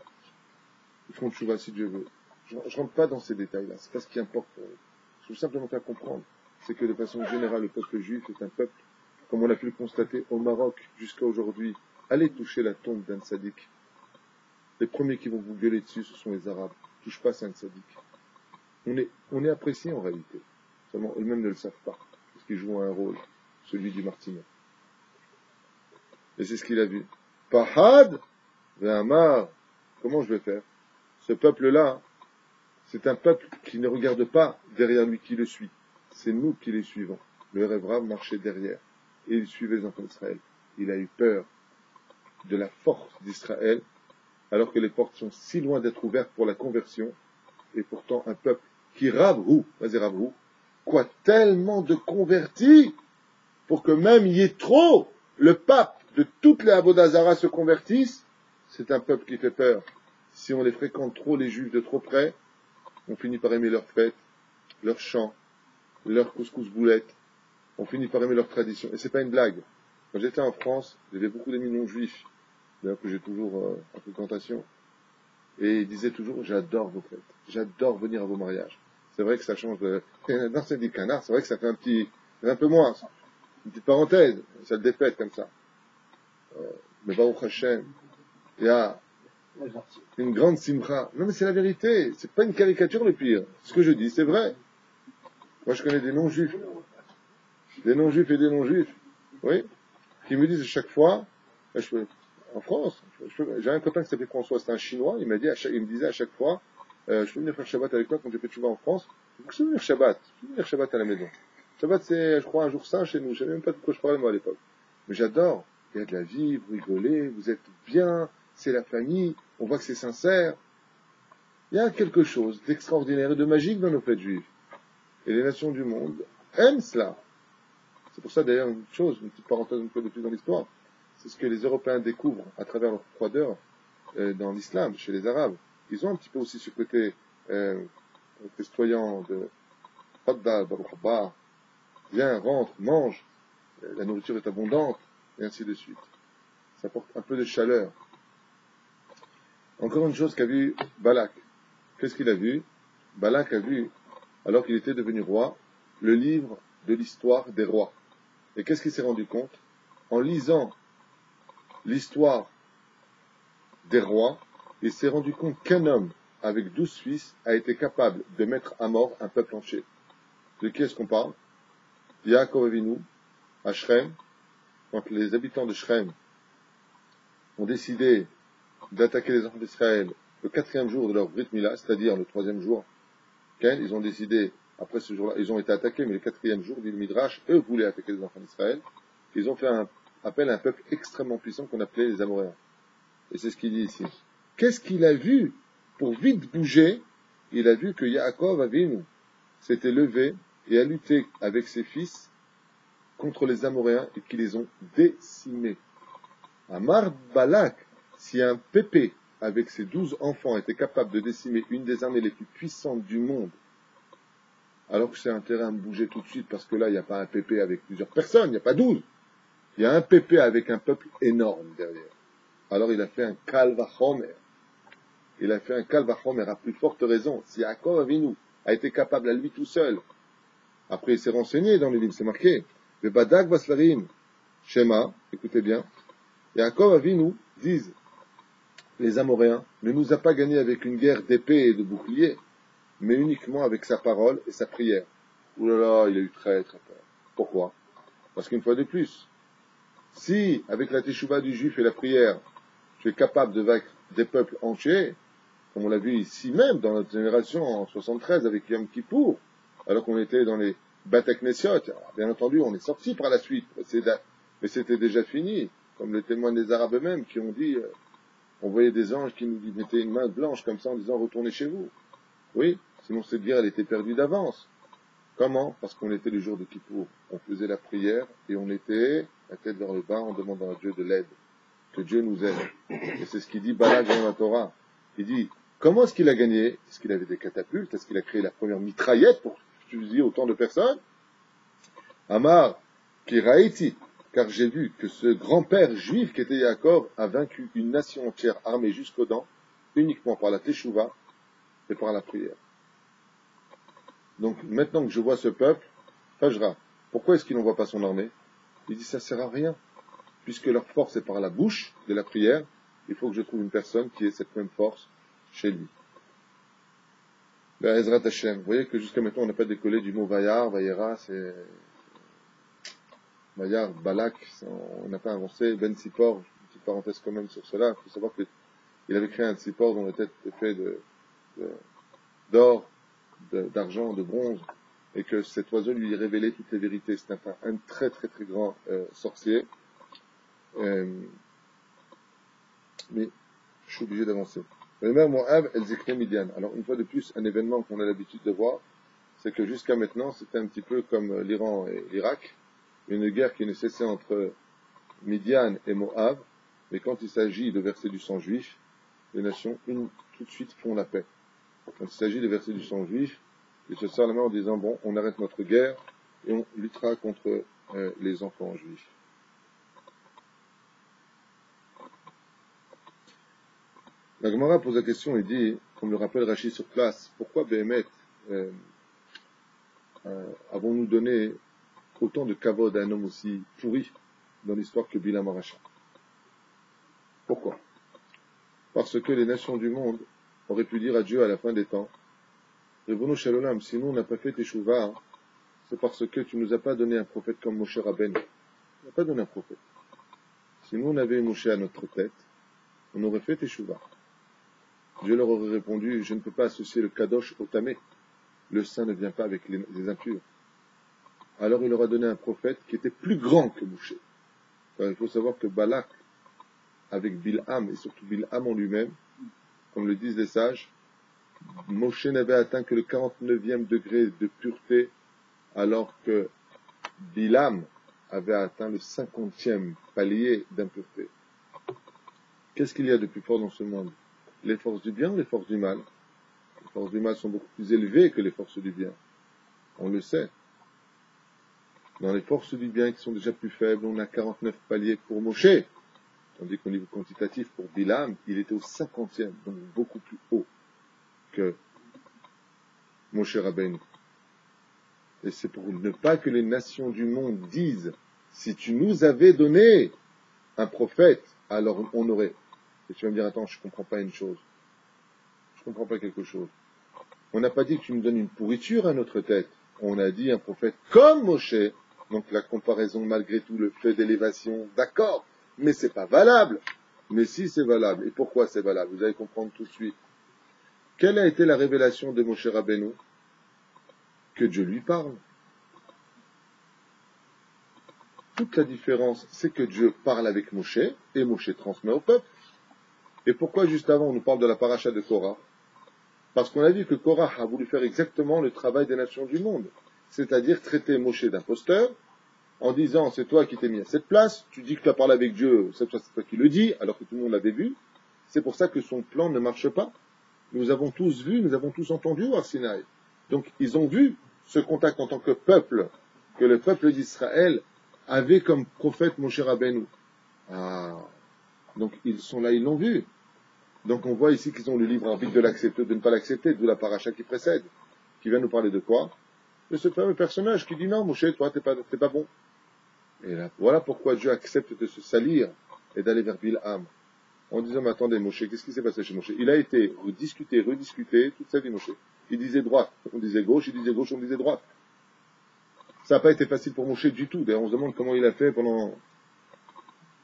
A: Ils font le chouva si Dieu veut. Je ne rentre pas dans ces détails-là, c'est pas ce qui importe pour eux. Je veux simplement faire comprendre, c'est que de façon générale, le peuple juif est un peuple, comme on l'a pu le constater au Maroc jusqu'à aujourd'hui. Allez toucher la tombe d'un tzaddik. Les premiers qui vont vous gueuler dessus, ce sont les Arabes. Touche pas à un tzaddik. On est apprécié en réalité. Seulement eux-mêmes ne le savent pas, parce qu'ils jouent un rôle, celui du martinet. Et c'est ce qu'il a vu. Pahad, Ve'amar, comment je vais faire? Ce peuple-là, c'est un peuple qui ne regarde pas derrière lui qui le suit. C'est nous qui les suivons. Le Révrav marchait derrière. Et il suivait les enfants d'Israël. Il a eu peur de la force d'Israël, alors que les portes sont si loin d'être ouvertes pour la conversion. Et pourtant, un peuple qui Ravrou, vas-y Ravrou, quoi, tellement de convertis, pour que même Yitro, le pape de toutes les Avodazara se convertissent, c'est un peuple qui fait peur. Si on les fréquente trop, les juifs de trop près, on finit par aimer leurs fêtes, leurs chants, leurs couscous-boulettes, on finit par aimer leurs traditions. Et c'est pas une blague. Quand j'étais en France, j'avais beaucoup d'amis non-juifs, d'ailleurs que j'ai toujours en fréquentation, et ils disaient toujours, j'adore vos fêtes, j'adore venir à vos mariages. C'est vrai que ça change de... Non, c'est du canard, c'est vrai que ça fait un peu moins, une petite parenthèse, ça le défaite comme ça. Mais Baruch Hashem, il y a une grande simcha. Non mais c'est la vérité, c'est pas une caricature le pire. Ce que je dis, c'est vrai. Moi je connais des non-juifs et des non-juifs, oui, qui me disent à chaque fois, en France, j'ai un copain qui s'appelait François, c'est un Chinois, il me disait à chaque fois, je peux venir faire Shabbat avec toi quand j'ai fait Tchouva en France. Je peux venir Shabbat à la maison. Shabbat c'est, je crois, un jour saint chez nous, je savais même pas de quoi je parlais moi à l'époque. Mais j'adore. Il y a de la vie, vous rigolez, vous êtes bien, c'est la famille, on voit que c'est sincère. Il y a quelque chose d'extraordinaire et de magique dans nos fêtes juives. Et les nations du monde aiment cela. C'est pour ça d'ailleurs une petite parenthèse une fois de plus dans l'histoire, c'est ce que les Européens découvrent à travers leur froideur dans l'islam, chez les Arabes. Ils ont un petit peu aussi ce côté festoyant de Faddal, Baruch Haba, viens, rentre, mange, la nourriture est abondante, et ainsi de suite. Ça apporte un peu de chaleur. Encore une chose qu'a vu Balak. Qu'est-ce qu'il a vu? Balak a vu, alors qu'il était devenu roi, le livre de l'histoire des rois. Et qu'est-ce qu'il s'est rendu compte? En lisant l'histoire des rois, il s'est rendu compte qu'un homme avec 12 fils, a été capable de mettre à mort un peuple entier. De qui est-ce qu'on parle? Yaakov Avinu, à Shrem, quand les habitants de Shrem ont décidé d'attaquer les enfants d'Israël le 4e jour de leur Brit Mila, c'est-à-dire le 3e jour, ils ont décidé, après ce jour-là, ils ont été attaqués, mais le 4e jour, dit le Midrash, eux voulaient attaquer les enfants d'Israël. Ils ont fait un appel à un peuple extrêmement puissant qu'on appelait les Amoréens. Et c'est ce qu'il dit ici. Qu'est-ce qu'il a vu pour vite bouger? Il a vu que Yaakov Avinu s'était levé et a lutté avec ses fils contre les Amoréens et qui les ont décimés. Amar Balak, si un pépé avec ses 12 enfants était capable de décimer une des armées les plus puissantes du monde, alors que c'est un terrain de bouger tout de suite, parce que là, il n'y a pas un pépé avec plusieurs personnes, il n'y a pas 12. Il y a un pépé avec un peuple énorme derrière. Alors il a fait un Kalvachomer. Il a fait un Kalvachomer à plus forte raison. Si Yaakov Avinu a été capable à lui tout seul, après il s'est renseigné dans les livres, c'est marqué, le Badak Vaslarim, Shema, écoutez bien, Yaakov Avinu, disent les Amoréens, ne nous a pas gagné avec une guerre d'épée et de bouclier, mais uniquement avec sa parole et sa prière. Ouh là là, il a eu très très peur. Pourquoi? Parce qu'une fois de plus, si avec la teshuva du juif et la prière, tu es capable de vaincre des peuples entiers, comme on l'a vu ici même dans notre génération en 73 avec Yom Kippour, alors qu'on était dans les Bata Knesiot, bien entendu on est sorti par la suite, mais c'était déjà fini, comme le témoignent des Arabes eux-mêmes qui ont dit, on voyait des anges qui nous mettaient une main blanche comme ça en disant retournez chez vous. Oui, sinon cette guerre elle était perdue d'avance. Comment? Parce qu'on était le jour de Kippour. On faisait la prière et on était la tête vers le bas en demandant à Dieu de l'aide. Que Dieu nous aide. Et c'est ce qu'il dit Balak dans la Torah. Il dit, comment est-ce qu'il a gagné? Est-ce qu'il avait des catapultes? Est-ce qu'il a créé la première mitraillette pour fusiller autant de personnes? Amar, Kiraïti, car j'ai vu que ce grand-père juif qui était Yaakov a vaincu une nation entière armée jusqu'aux dents, uniquement par la teshuva et par la prière. Donc, maintenant que je vois ce peuple, Fajra, pourquoi est-ce qu'il n'envoie pas son armée? Il dit, ça sert à rien. Puisque leur force est par la bouche de la prière, il faut que je trouve une personne qui ait cette même force chez lui. Ben, Ezrat Hashem, vous voyez que jusqu'à maintenant on n'a pas décollé du mot Vayar, Vayera, c'est Vayar, Balak, on n'a pas avancé, Ben Sipor, une petite parenthèse quand même sur cela, il faut savoir qu'il avait créé un Sipor dont la tête était faite d'or, d'argent, de bronze, et que cet oiseau lui révélait toutes les vérités. C'est un très très très grand sorcier. Mais je suis obligé d'avancer. Le maire Moab, El Zikne Midian. Alors, une fois de plus, un événement qu'on a l'habitude de voir, c'est que jusqu'à maintenant, c'était un petit peu comme l'Iran et l'Irak, une guerre qui ne cessait entre Midian et Moab, mais quand il s'agit de verser du sang juif, les nations, tout de suite, font la paix. Quand il s'agit de verser du sang juif, ils se serrent la main en disant, bon, on arrête notre guerre et on luttera contre les enfants juifs. La Gemara pose la question et dit, comme le rappelle Rachid sur place, pourquoi Béhémet avons-nous donné autant de kavod à un homme aussi pourri dans l'histoire que Bilam Aracha? Pourquoi? Parce que les nations du monde auraient pu dire à Dieu à la fin des temps, Ribono Shel Olam, si nous on n'a pas fait Teshuvah, c'est parce que tu nous as pas donné un prophète comme Moshe Rabbeinu. Tu n'as pas donné un prophète. Si nous on avait Moshe à notre tête, on aurait fait Teshuvah. Dieu leur aurait répondu, je ne peux pas associer le Kadosh au Tamé. Le saint ne vient pas avec les impurs. Alors il leur a donné un prophète qui était plus grand que Moshe. Alors, il faut savoir que Balak, avec Bilham, et surtout Bilham en lui-même, comme le disent les sages, Moshe n'avait atteint que le 49e degré de pureté, alors que Bilham avait atteint le 50e palier d'impureté. Qu'est-ce qu'il y a de plus fort dans ce monde? Les forces du bien ou les forces du mal? Les forces du mal sont beaucoup plus élevées que les forces du bien. On le sait. Dans les forces du bien qui sont déjà plus faibles, on a 49 paliers pour Moshe. Tandis qu'au niveau quantitatif, pour Bilam, il était au 50e, donc beaucoup plus haut que Moshe Rabbeinu. Et c'est pour ne pas que les nations du monde disent, si tu nous avais donné un prophète, alors on aurait. Et tu vas me dire, attends, je comprends pas une chose. Je je comprends pas quelque chose. On n'a pas dit que tu nous donnes une pourriture à notre tête. On a dit un prophète comme Moshe. Donc la comparaison, malgré tout, le fait d'élévation, d'accord, mais c'est pas valable. Mais si c'est valable. Et pourquoi c'est valable? Vous allez comprendre tout de suite. Quelle a été la révélation de Moshe Rabbeinu? Que Dieu lui parle. Toute la différence, c'est que Dieu parle avec Moshe, et Moshe transmet au peuple. Et pourquoi juste avant on nous parle de la paracha de Korah? Parce qu'on a vu que Korah a voulu faire exactement le travail des nations du monde. C'est-à-dire traiter Moshe d'imposteur, en disant c'est toi qui t'es mis à cette place, tu dis que tu as parlé avec Dieu, c'est toi qui le dis, alors que tout le monde l'avait vu. C'est pour ça que son plan ne marche pas. Nous avons tous vu, nous avons tous entendu au Sinaï. Donc ils ont vu ce contact en tant que peuple, que le peuple d'Israël avait comme prophète Moshe Rabbeinu. Ah, donc ils sont là, ils l'ont vu. Donc on voit ici qu'ils ont le libre arbitre de l'accepter, de ne pas l'accepter, d'où la paracha qui précède, qui vient nous parler de quoi? De ce fameux personnage qui dit non, Moshe, toi t'es pas bon. Et là, voilà pourquoi Dieu accepte de se salir et d'aller vers Bilham. En disant, mais attendez, Moshe, qu'est-ce qui s'est passé chez Moshe? Il a été rediscuté, toute sa vie, Moshe. Il disait droite, on disait gauche, il disait gauche, on disait droite. Ça n'a pas été facile pour Moshe du tout. D'ailleurs, on se demande comment il a fait pendant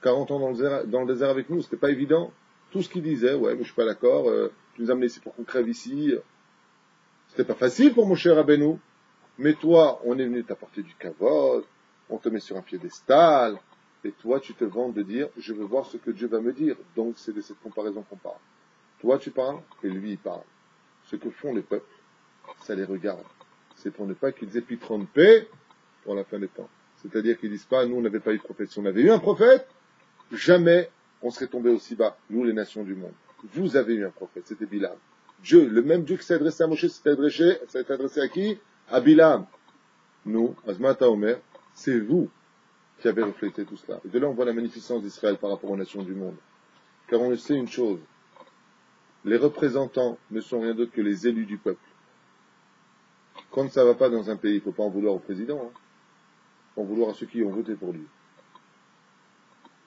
A: 40 ans dans le désert avec nous. C'était pas évident. Tout ce qu'il disait, ouais, mais je suis pas d'accord, tu nous as amenés ici pour qu'on crève ici. C'était pas facile pour Moshe Rabbeinu. Mais toi, on est venu t'apporter du kavod, on te met sur un piédestal, et toi, tu te vantes de dire, je veux voir ce que Dieu va me dire. Donc, c'est de cette comparaison qu'on parle. Toi, tu parles, et lui, il parle. Ce que font les peuples, ça les regarde. C'est pour ne pas qu'ils aient pu tromper pour la fin des temps. C'est-à-dire qu'ils disent pas, nous, on n'avait pas eu de prophète. Si on avait eu un prophète, jamais on serait tombé aussi bas, nous, les nations du monde. Vous avez eu un prophète, c'était Bilham. Dieu, le même Dieu qui s'est adressé à Moshe, s'est adressé à qui? À Bilham. Nous, Azmata Omer, c'est vous qui avez reflété tout cela. Et de là, on voit la magnificence d'Israël par rapport aux nations du monde. Car on le sait une chose, les représentants ne sont rien d'autre que les élus du peuple. Quand ça ne va pas dans un pays, il ne faut pas en vouloir au président, hein. Il faut en vouloir à ceux qui ont voté pour lui.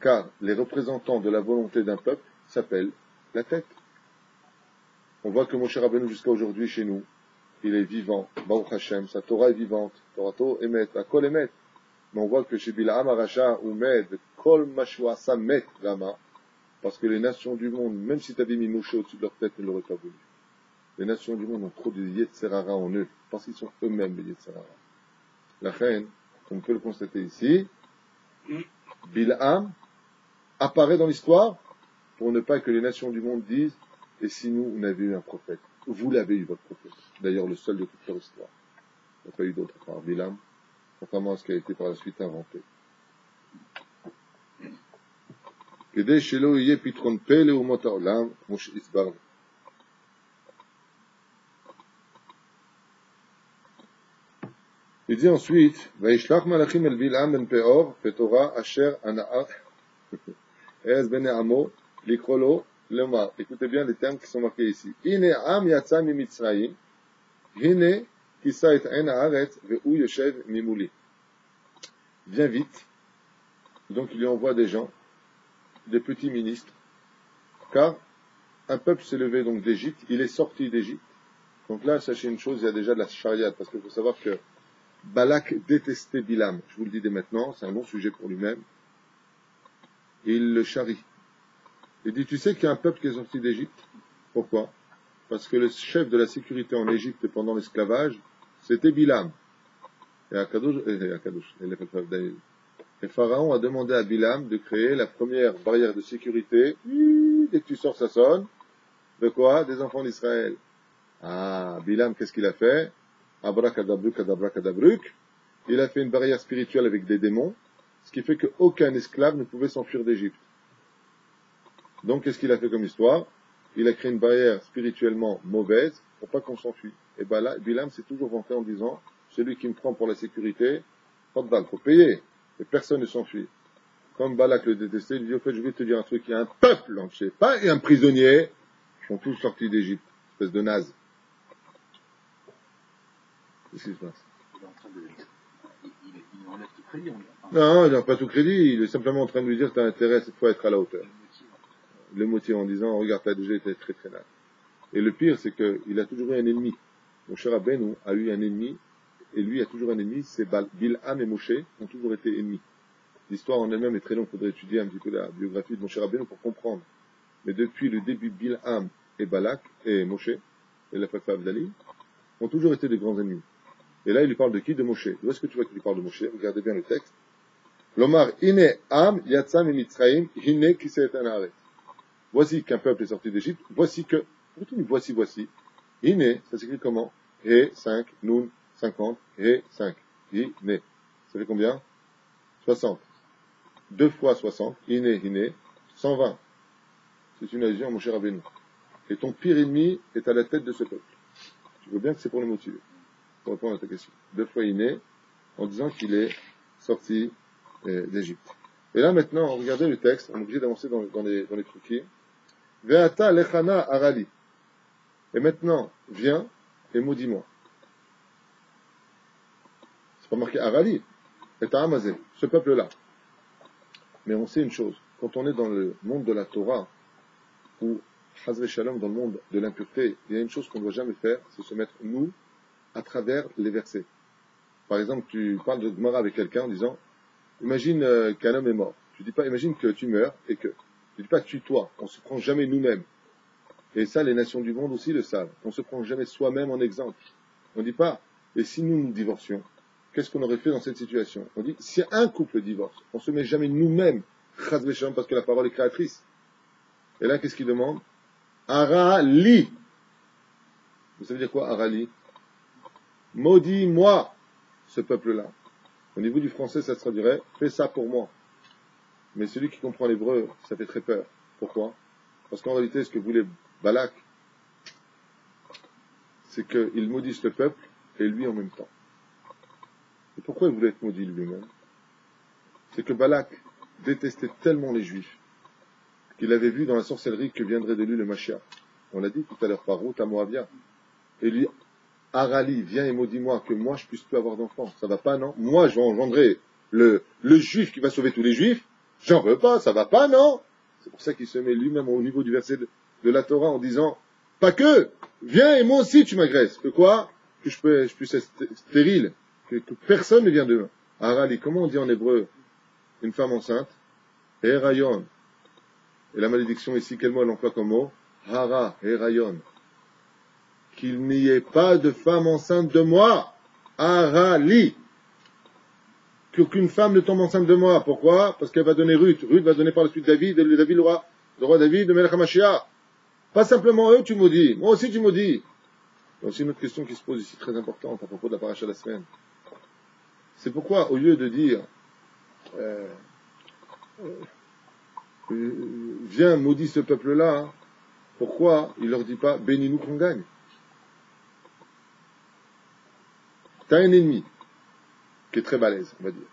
A: Car les représentants de la volonté d'un peuple s'appellent la tête. On voit que Moshe Rabbeinu jusqu'à aujourd'hui chez nous, il est vivant, Baruch Hashem, sa Torah est vivante, Torato emet, Akol emet. Mais on voit que chez Bilham Arasha Umed, Kol Mashua Samet Lama, parce que les nations du monde, même si tu avais mis Moshe au-dessus de leur tête, ils ne l'auraient pas voulu. Les nations du monde ont trop de Yetzerara en eux, parce qu'ils sont eux-mêmes les Yetzerara. La reine, on peut le constater ici, Bilham apparaît dans l'histoire pour ne pas que les nations du monde disent et si nous, on avait eu un prophète. Vous l'avez eu, votre prophète. D'ailleurs, le seul de toute leur histoire. Il n'y a pas eu d'autre part. Bilham, contrairement à ce qui a été par la suite inventé. כדי שלא יהיה פתרון פה לאומות העולם, כמו שהסברנו. Il dit ensuite, וישלח מלאכים אל בלעם בן פאור, בתורה אשר הנאה, ארז בן נעמו, לקרוא לו, לומר, écoutez bien les termes qui sont marqués ici. הנה עם יצא ממצרים, הנה כיסה את עין הארץ, והוא יושב ממולי. Viens vite. Donc il lui envoie des gens, des petits ministres, car un peuple s'est levé donc d'Égypte, il est sorti d'Égypte. Donc là, sachez une chose, il y a déjà de la chariade, parce qu'il faut savoir que Balak détestait Bilam. Je vous le dis dès maintenant, c'est un long sujet pour lui-même. Et il le charrie. Il dit, tu sais qu'il y a un peuple qui est sorti d'Égypte? Pourquoi? Parce que le chef de la sécurité en Égypte pendant l'esclavage, c'était Bilam. Et Pharaon a demandé à Bilam de créer la première barrière de sécurité. Dès que tu sors, ça sonne. De quoi? Des enfants d'Israël. Ah, Bilam, qu'est-ce qu'il a fait? Abracadabruk, adabracadabruk. Il a fait une barrière spirituelle avec des démons, ce qui fait qu'aucun esclave ne pouvait s'enfuir d'Égypte. Donc, qu'est-ce qu'il a fait comme histoire? Il a créé une barrière spirituellement mauvaise pour pas qu'on s'enfuit. Et ben là, Bilam s'est toujours vanté en disant, celui qui me prend pour la sécurité, faut payer. Et personne ne s'enfuit. Comme Balak le détestait, il dit, au fait, je vais te dire un truc, il y a un peuple entier, pas un prisonnier, ils sont tous sortis d'Égypte, espèce de naze. Qu'est-ce qui se passe?
C: Il est en train de... Il enlève tout crédit, on dit.
A: Non, il n'a pas tout crédit, il est simplement en train de lui dire, t'as intérêt, cette fois, à être à la hauteur. Le motif en disant, regarde, t'as déjà été très très naze. Et le pire, c'est qu'il a toujours eu un ennemi. Moshe Rabbeinu a eu un ennemi, et lui a toujours un ennemi, c'est Bilham et Moshe ont toujours été ennemis. L'histoire en elle-même est très longue, il faudrait étudier un petit peu la biographie de Moshe Rabbeinu pour comprendre. Mais depuis le début, Bilham et Balak, et Moshe, et la Fafa Abdali, ont toujours été des grands ennemis. Et là, il lui parle de qui? De Moshe. Où est-ce que tu vois qu'il lui parle de Moshe? Regardez bien le texte. L'Omar, Ine Am, Yatsam et Mitzraim, Hine Kiset Anaret. Voici qu'un peuple est sorti d'Égypte, voici que, voici. Hine, ça s'écrit comment? He, 5, Nun, 50, He, 5. Hine. Ça fait combien? 60. 2 fois 60, Hine, 120. C'est une allusion à Moshe Rabbeinu. Et ton pire ennemi est à la tête de ce peuple. Tu vois bien que c'est pour le motiver. Pour répondre à ta question. 2 fois Iné, en disant qu'il est sorti d'Égypte. Et là maintenant, regardez le texte, on est obligé d'avancer dans les trucs. Ve'ata lechana arali. Et maintenant, viens et maudis-moi. C'est pas marqué arali. Et t'as amazé, ce peuple-là. Mais on sait une chose, quand on est dans le monde de la Torah, ou Hazve Shalom dans le monde de l'impureté, il y a une chose qu'on ne doit jamais faire, c'est se mettre nous à travers les versets. Par exemple, tu parles de Gemara avec quelqu'un en disant, imagine qu'un homme est mort. Tu dis pas, imagine que tu meurs et que. Tu dis pas tue-toi. On se prend jamais nous-mêmes. Et ça, les nations du monde aussi le savent. On se prend jamais soi-même en exemple. On dit pas, et si nous nous divorcions, qu'est-ce qu'on aurait fait dans cette situation? On dit, si un couple divorce, on se met jamais nous-mêmes, Hazve Shalom, parce que la parole est créatrice. Et là, qu'est-ce qu'il demande? Arali. Vous savez dire quoi, Arali? Maudis-moi ce peuple-là. Au niveau du français, ça se traduirait, fais ça pour moi. Mais celui qui comprend l'hébreu, ça fait très peur. Pourquoi? Parce qu'en réalité, ce que voulait Balak, c'est qu'il maudisse le peuple et lui en même temps. Et pourquoi il voulait être maudit lui-même? C'est que Balak détestait tellement les Juifs qu'il avait vu dans la sorcellerie que viendrait de lui le Mashiach. On l'a dit tout à l'heure par Ruth à Moabia. Et lui, Arali, viens et maudis-moi que moi je puisse plus avoir d'enfants. Ça va pas, non? Moi je vais engendrer le juif qui va sauver tous les juifs. J'en veux pas, ça va pas, non? C'est pour ça qu'il se met lui-même au niveau du verset de la Torah en disant, pas que, viens et moi aussi tu m'agresses. Que quoi? Que je puisse être stérile. Que personne ne vienne de moi. Arali, comment on dit en hébreu une femme enceinte? Herayon. Et la malédiction ici, quel mot elle emploie comme mot? Hara, Herayon. Qu'il n'y ait pas de femme enceinte de moi. Arali. Qu'aucune femme ne tombe enceinte de moi. Pourquoi? Parce qu'elle va donner Ruth. Ruth va donner par la suite David, et David le roi David, de Melech HaMashiach. Pas simplement eux, tu maudis. Moi aussi, tu maudis. Il y a aussi une autre question qui se pose ici, très importante, à propos de la paracha de la semaine. C'est pourquoi, au lieu de dire, viens, maudis ce peuple-là, hein, pourquoi il leur dit pas, bénis-nous qu'on gagne? T'as un ennemi qui est très balèze, on va dire.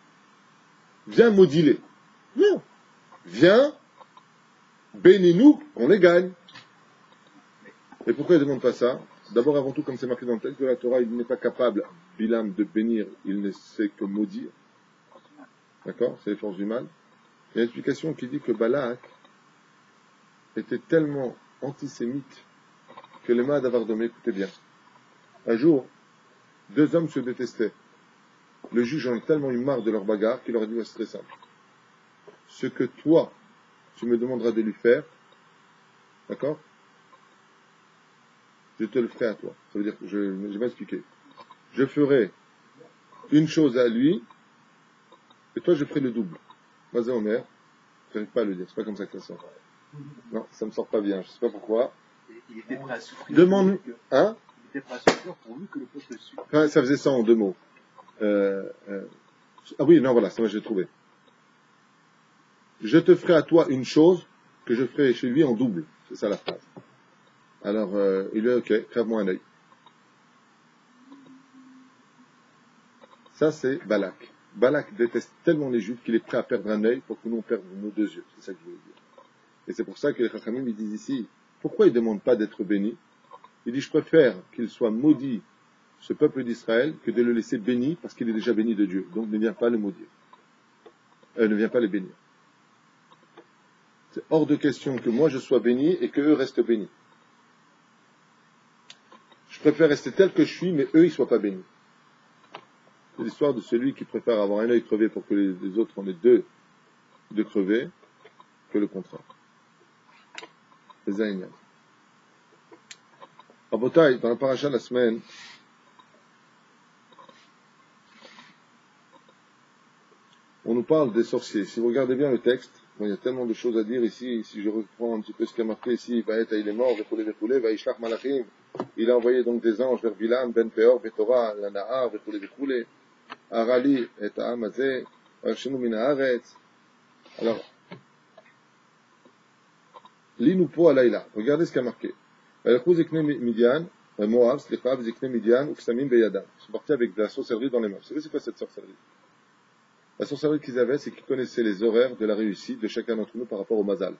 A: Viens maudis-les. Non. Viens, bénis-nous, on les gagne. Et pourquoi il ne demande pas ça? D'abord, avant tout, comme c'est marqué dans le texte de la Torah, il n'est pas capable, Bilam, de bénir, il ne sait que maudire. D'accord? C'est les forces du mal. Il y a une explication qui dit que Balak était tellement antisémite que les mains d'Avardome, écoutez bien. Un jour, 2 hommes se détestaient. Le juge en a tellement eu marre de leur bagarre qu'il leur a dit, c'est très simple. Ce que toi, tu me demanderas de lui faire, d'accord? Je te le ferai à toi. Ça veut dire que je vais expliquer. Je ferai une chose à lui, et toi je ferai le double. Vas-y Omer, je n'arrive pas à le dire, c'est pas comme ça que ça sort. Non, ça me sort pas bien, je sais pas pourquoi.
C: Il était prêt à souffrir.
A: Demande, hein?
C: Il était prêt à souffrir pourvu que le peuple suive.
A: Enfin, ça faisait ça en 2 mots. Ah oui, non, voilà, c'est moi j'ai trouvé. Je te ferai à toi une chose que je ferai chez lui en double. C'est ça la phrase. Alors, il lui a dit, ok, crève-moi un œil. Ça, c'est Balak. Balak déteste tellement les Juifs qu'il est prêt à perdre un œil pour que nous on perde nos 2 yeux. C'est ça que je voulais dire. Et c'est pour ça que les Chachamim, ils disent ici, pourquoi ils ne demandent pas d'être bénis? Il dit, je préfère qu'il soit maudit, ce peuple d'Israël, que de le laisser béni, parce qu'il est déjà béni de Dieu. Donc ne viens pas le maudire. Ne viens pas le bénir. C'est hors de question que moi je sois béni et qu'eux restent bénis. Je préfère rester tel que je suis, mais eux, ils ne soient pas bénis. C'est l'histoire de celui qui préfère avoir un œil crevé pour que les autres en aient deux crevés, que le contraire. Les Aïniens. Rabotai, dans la paracha de la semaine, on nous parle des sorciers. Si vous regardez bien le texte, bon, il y a tellement de choses à dire ici. Si je reprends un petit peu ce qui a marqué ici, il est mort, Vaishlach Malachim. Il a envoyé donc des anges vers Bilam, Ben Peor, Betorah, la Nahar, Arali, et Amazé, Arshenu Mina Haaretz. Alors, Linoupo Alayla. Regardez ce qui a marqué. Midian, Moab, Slichab, Zikne Midian, Ufsamim Beyadam. Ils sont partis avec de la sorcellerie dans les mains. Vous savez c'est quoi cette sorcellerie? La sorcellerie qu'ils avaient, c'est qu'ils connaissaient les horaires de la réussite de chacun d'entre nous par rapport au mazal.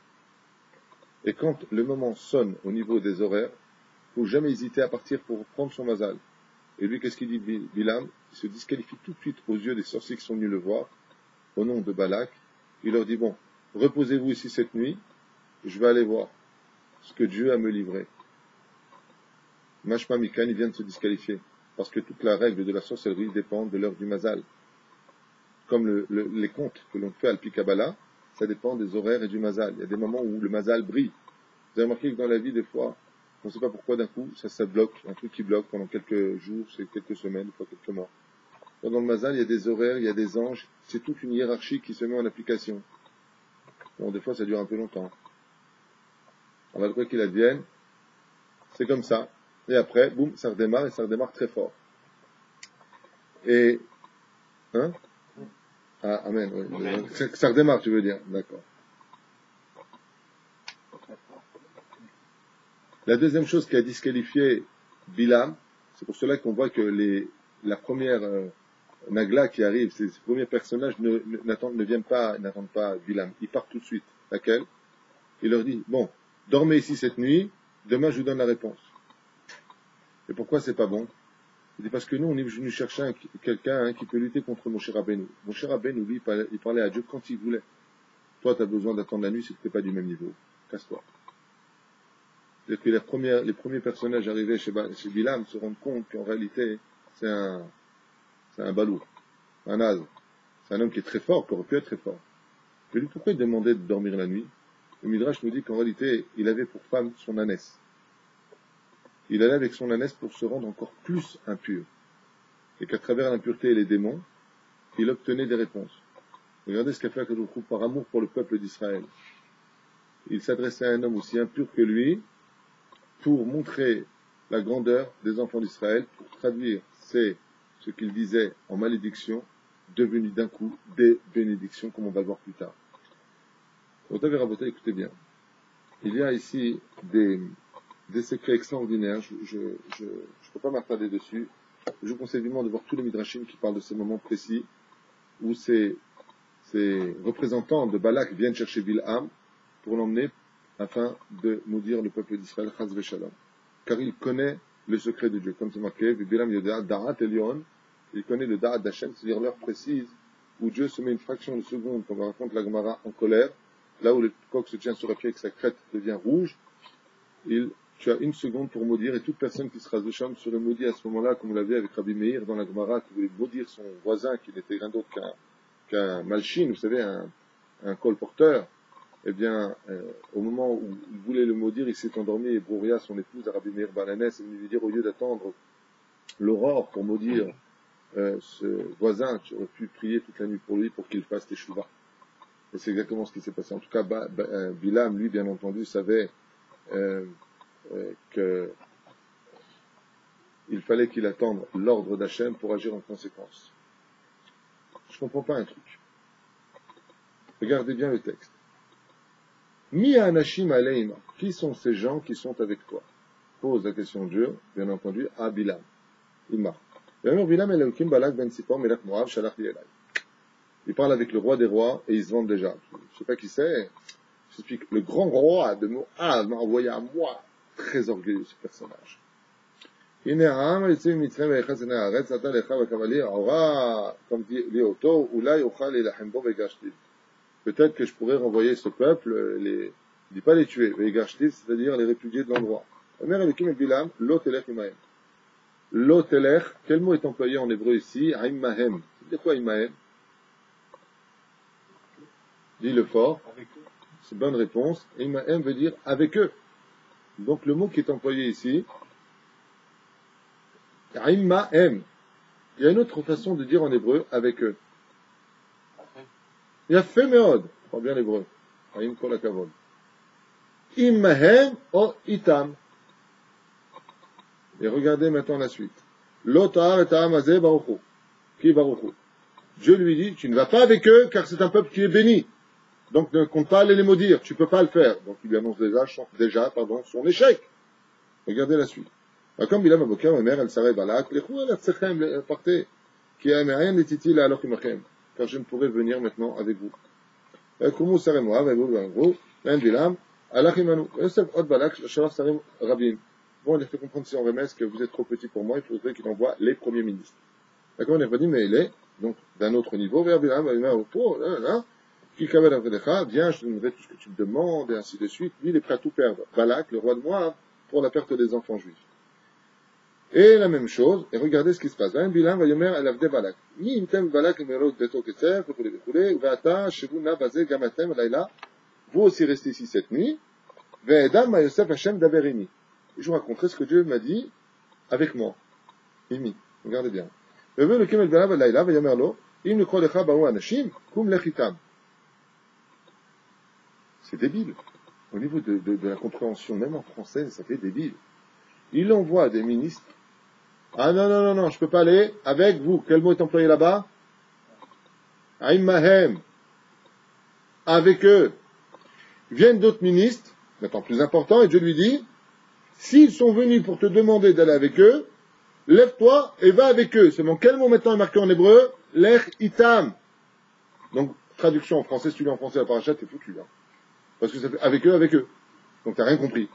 A: Et quand le moment sonne au niveau des horaires, il ne faut jamais hésiter à partir pour prendre son mazal. Et lui, qu'est-ce qu'il dit, Bilam? Il se disqualifie tout de suite aux yeux des sorciers qui sont venus le voir, au nom de Balak. Il leur dit, bon, reposez-vous ici cette nuit, je vais aller voir ce que Dieu a me livré. Mashma Mikan, il vient de se disqualifier, parce que toute la règle de la sorcellerie dépend de l'heure du mazal. Comme les comptes que l'on fait à l'Pikabala, ça dépend des horaires et du mazal. Il y a des moments où le mazal brille. Vous avez remarqué que dans la vie, des fois, on ne sait pas pourquoi d'un coup, ça bloque, un truc qui bloque pendant quelques jours, c'est quelques semaines, des fois quelques mois. Dans le mazal, il y a des horaires, il y a des anges, c'est toute une hiérarchie qui se met en application. Bon, des fois, ça dure un peu longtemps. On va le quoi qu'il advienne, c'est comme ça. Et après, boum, ça redémarre, et ça redémarre très fort. Et, hein? Ah, amen, oui. Amen. Ça redémarre, tu veux dire. D'accord. La deuxième chose qui a disqualifié Bilam, c'est pour cela qu'on voit que la première Nagla qui arrive, ces premiers personnages ne viennent pas, n'attendent pas Bilam. Ils partent tout de suite. Laquelle? Il leur dit, bon, dormez ici cette nuit, demain je vous donne la réponse. Et pourquoi c'est pas bon? Il dit parce que nous, on est venu chercher quelqu'un qui peut lutter contre Moshe Rabbeinu. Moshe Rabbeinu, lui, il parlait à Dieu quand il voulait. Toi, tu as besoin d'attendre la nuit si tu n'es pas du même niveau. Casse-toi. C'est que les premiers personnages arrivés chez Bilam se rendent compte qu'en réalité, c'est un balourd, un âne. C'est un homme qui est très fort, qui aurait pu être très fort. Mais lui, pourquoi il demandait de dormir la nuit? Le Midrash nous dit qu'en réalité, il avait pour femme son ânesse. Il allait avec son ânesse pour se rendre encore plus impur. Et qu'à travers l'impureté et les démons, il obtenait des réponses. Regardez ce qu'a fait Akadosh Baruch Hu par amour pour le peuple d'Israël. Il s'adressait à un homme aussi impur que lui pour montrer la grandeur des enfants d'Israël, pour traduire ce qu'il disait en malédiction, devenu d'un coup des bénédictions, comme on va le voir plus tard. Écoutez bien. Il y a ici des secrets extraordinaires. Je ne peux pas m'attarder dessus. Je vous conseille vivement de voir tous les midrashim qui parlent de ces moments précis où ces représentants de Balak viennent chercher Bilham pour l'emmener afin de maudire le peuple d'Israël, Chaz v'Shalom. Car il connaît le secret de Dieu. Comme c'est marqué, Bilham Yoda, Da'at Elion, il connaît le Da'at d'Hachem, c'est-à-dire l'heure précise où Dieu se met une fraction de seconde, comme raconte la Gemara, en colère, là où le coq se tient sur la pied et que sa crête devient rouge, tu as une seconde pour maudire, et toute personne qui sera Zécham serait maudit à ce moment-là, comme vous l'avez avec Rabbi Meir dans la Gemara, qui voulait maudire son voisin, qui n'était rien d'autre qu'un malchine, vous savez, un colporteur. Eh bien, au moment où il voulait le maudire, il s'est endormi, et Brouria, son épouse, à Rabbi Meir Balanès, est venu lui dire, au lieu d'attendre l'aurore pour maudire ce voisin, tu aurais pu prier toute la nuit pour lui, pour qu'il fasse tes chouvas. Et c'est exactement ce qui s'est passé. En tout cas, Bilam, lui, bien entendu, savait qu'il fallait qu'il attende l'ordre d'Hachem pour agir en conséquence. Je ne comprends pas un truc. Regardez bien le texte. Mi anashim aleima. Qui sont ces gens qui sont avec toi? Pose la question de Dieu, bien entendu, à Bilam. Il marque. Il parle avec le roi des rois et il se vante déjà. Je ne sais pas qui c'est. J'explique. Le grand roi de Moab m'a envoyé à moi. Très orgueilleux ce personnage. Comme dit Léoto, peut-être que je pourrais renvoyer ce peuple, il dit pas les tuer, c'est-à-dire les répudier de l'endroit. L'otelech, quel mot est employé en hébreu ici? Aimmahem. C'est quoi Aimmahem? Dis le fort.
B: Avec eux.
A: C'est bonne réponse. Aimmahem veut dire avec eux. Donc le mot qui est employé ici, Aimmahem. Il y a une autre façon de dire en hébreu avec eux. Il y a fait meod. Prends bien l'hébreu. Aim kol hakavod. Immahem o itam. Et regardez maintenant la suite. L'otar et ta'amazé baruchu. Qui baruchu? Dieu lui dit, tu ne vas pas avec eux car c'est un peuple qui est béni. Donc ne compte pas aller les maudire, tu ne peux pas le faire. Donc il lui annonce déjà son échec. Regardez la suite. Comme Bilam Aboker, ma mère, elle s'arrête balak, lechou el atzechem, partez, qui a rien netiti la aloch imachem, car je ne pourrai venir maintenant avec vous. Kumu sarem moav, evul v'angru, l'un Bilam, alach imanu, Yosef od balak, shalach sarim rabim. Bon, il a fait comprendre si on remet que vous êtes trop petit pour moi, il faudrait qu'il envoie les premiers ministres. D'accord, on est dit, mais il est, donc, d'un autre niveau, vers Bilam, là, qui kaved avredecha, viens, je te donnerai tout ce que tu me demandes, et ainsi de suite. Lui, il est prêt à tout perdre. Balak, le roi de Moab, pour la perte des enfants juifs. Et la même chose, et regardez ce qui se passe. Bilam va yomer el avde Balak. Mi intem Balak emerot beto kesef, v'kule, v'ata, shevu na bazé gamatem laila. Vous aussi restez ici cette nuit. Ve'edam ma Yosef Hashem daberini. Et je vous raconterai ce que Dieu m'a dit avec moi. Mimi, regardez bien. Ve've le kemel Balak laila, va yomer lo, im nekro lecha ba'u anashim, kum lechitam. C'est débile. Au niveau de la compréhension, même en français, ça fait débile. Il envoie des ministres. Ah non, je peux pas aller avec vous. Quel mot est employé là-bas? Aimmahem. Avec eux. Viennent d'autres ministres, maintenant plus importants, et Dieu lui dit, s'ils sont venus pour te demander d'aller avec eux, lève-toi et va avec eux. C'est quel mot maintenant est marqué en hébreu? Lech itam. Donc, traduction en français, si tu lis en français la paracha, t'es foutu là. Parce que ça fait avec eux. Donc t'as rien compris.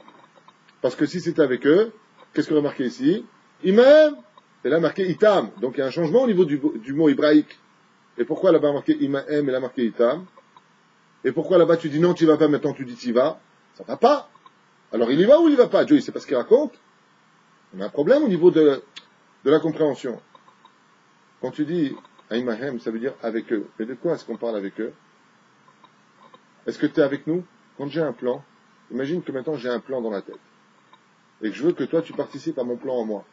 A: Parce que si c'était avec eux, qu'est-ce qu'on a marqué ici? Imahem. Et là marqué itam. Donc il y a un changement au niveau du mot hébraïque. Et pourquoi là-bas marqué imahem et là marqué itam? Et pourquoi là-bas tu dis non, tu vas pas, maintenant tu dis tu y vas? Ça va pas. Alors il y va ou il y va pas? Dieu, il sait pas ce qu'il raconte. On a un problème au niveau de la compréhension. Quand tu dis imahem, ça veut dire avec eux. Mais de quoi est-ce qu'on parle avec eux? Est-ce que tu es avec nous? Quand j'ai un plan, imagine que maintenant j'ai un plan dans la tête. Et que je veux que toi tu participes à mon plan en moi.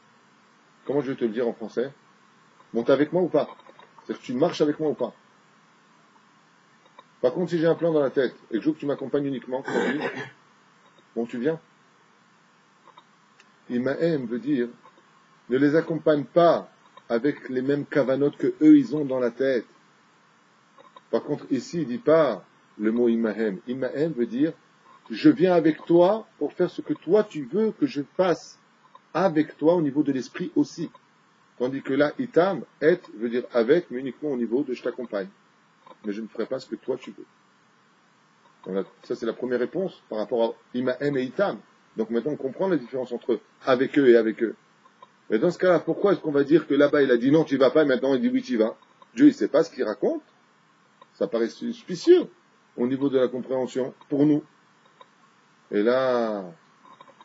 A: Comment je vais te le dire en français? Bon, t'es avec moi ou pas? C'est-à-dire que tu marches avec moi ou pas? Par contre, si j'ai un plan dans la tête et que je veux que tu m'accompagnes uniquement, bon, tu viens. Imahem veut dire, ne les accompagne pas avec les mêmes kavanotes que eux ils ont dans la tête. Par contre, ici, il dit pas le mot imahem. Imahem veut dire, je viens avec toi pour faire ce que toi tu veux que je fasse avec toi au niveau de l'esprit aussi. Tandis que là, itam, et veut dire avec, mais uniquement au niveau de je t'accompagne. Mais je ne ferai pas ce que toi tu veux. Donc, ça c'est la première réponse par rapport à imahem et itam. Donc maintenant on comprend la différence entre avec eux et avec eux. Mais dans ce cas-là, pourquoi est-ce qu'on va dire que là-bas il a dit non tu vas pas et maintenant il dit oui tu vas? Dieu il sait pas ce qu'il raconte. Ça paraît suspicieux au niveau de la compréhension pour nous. Et là,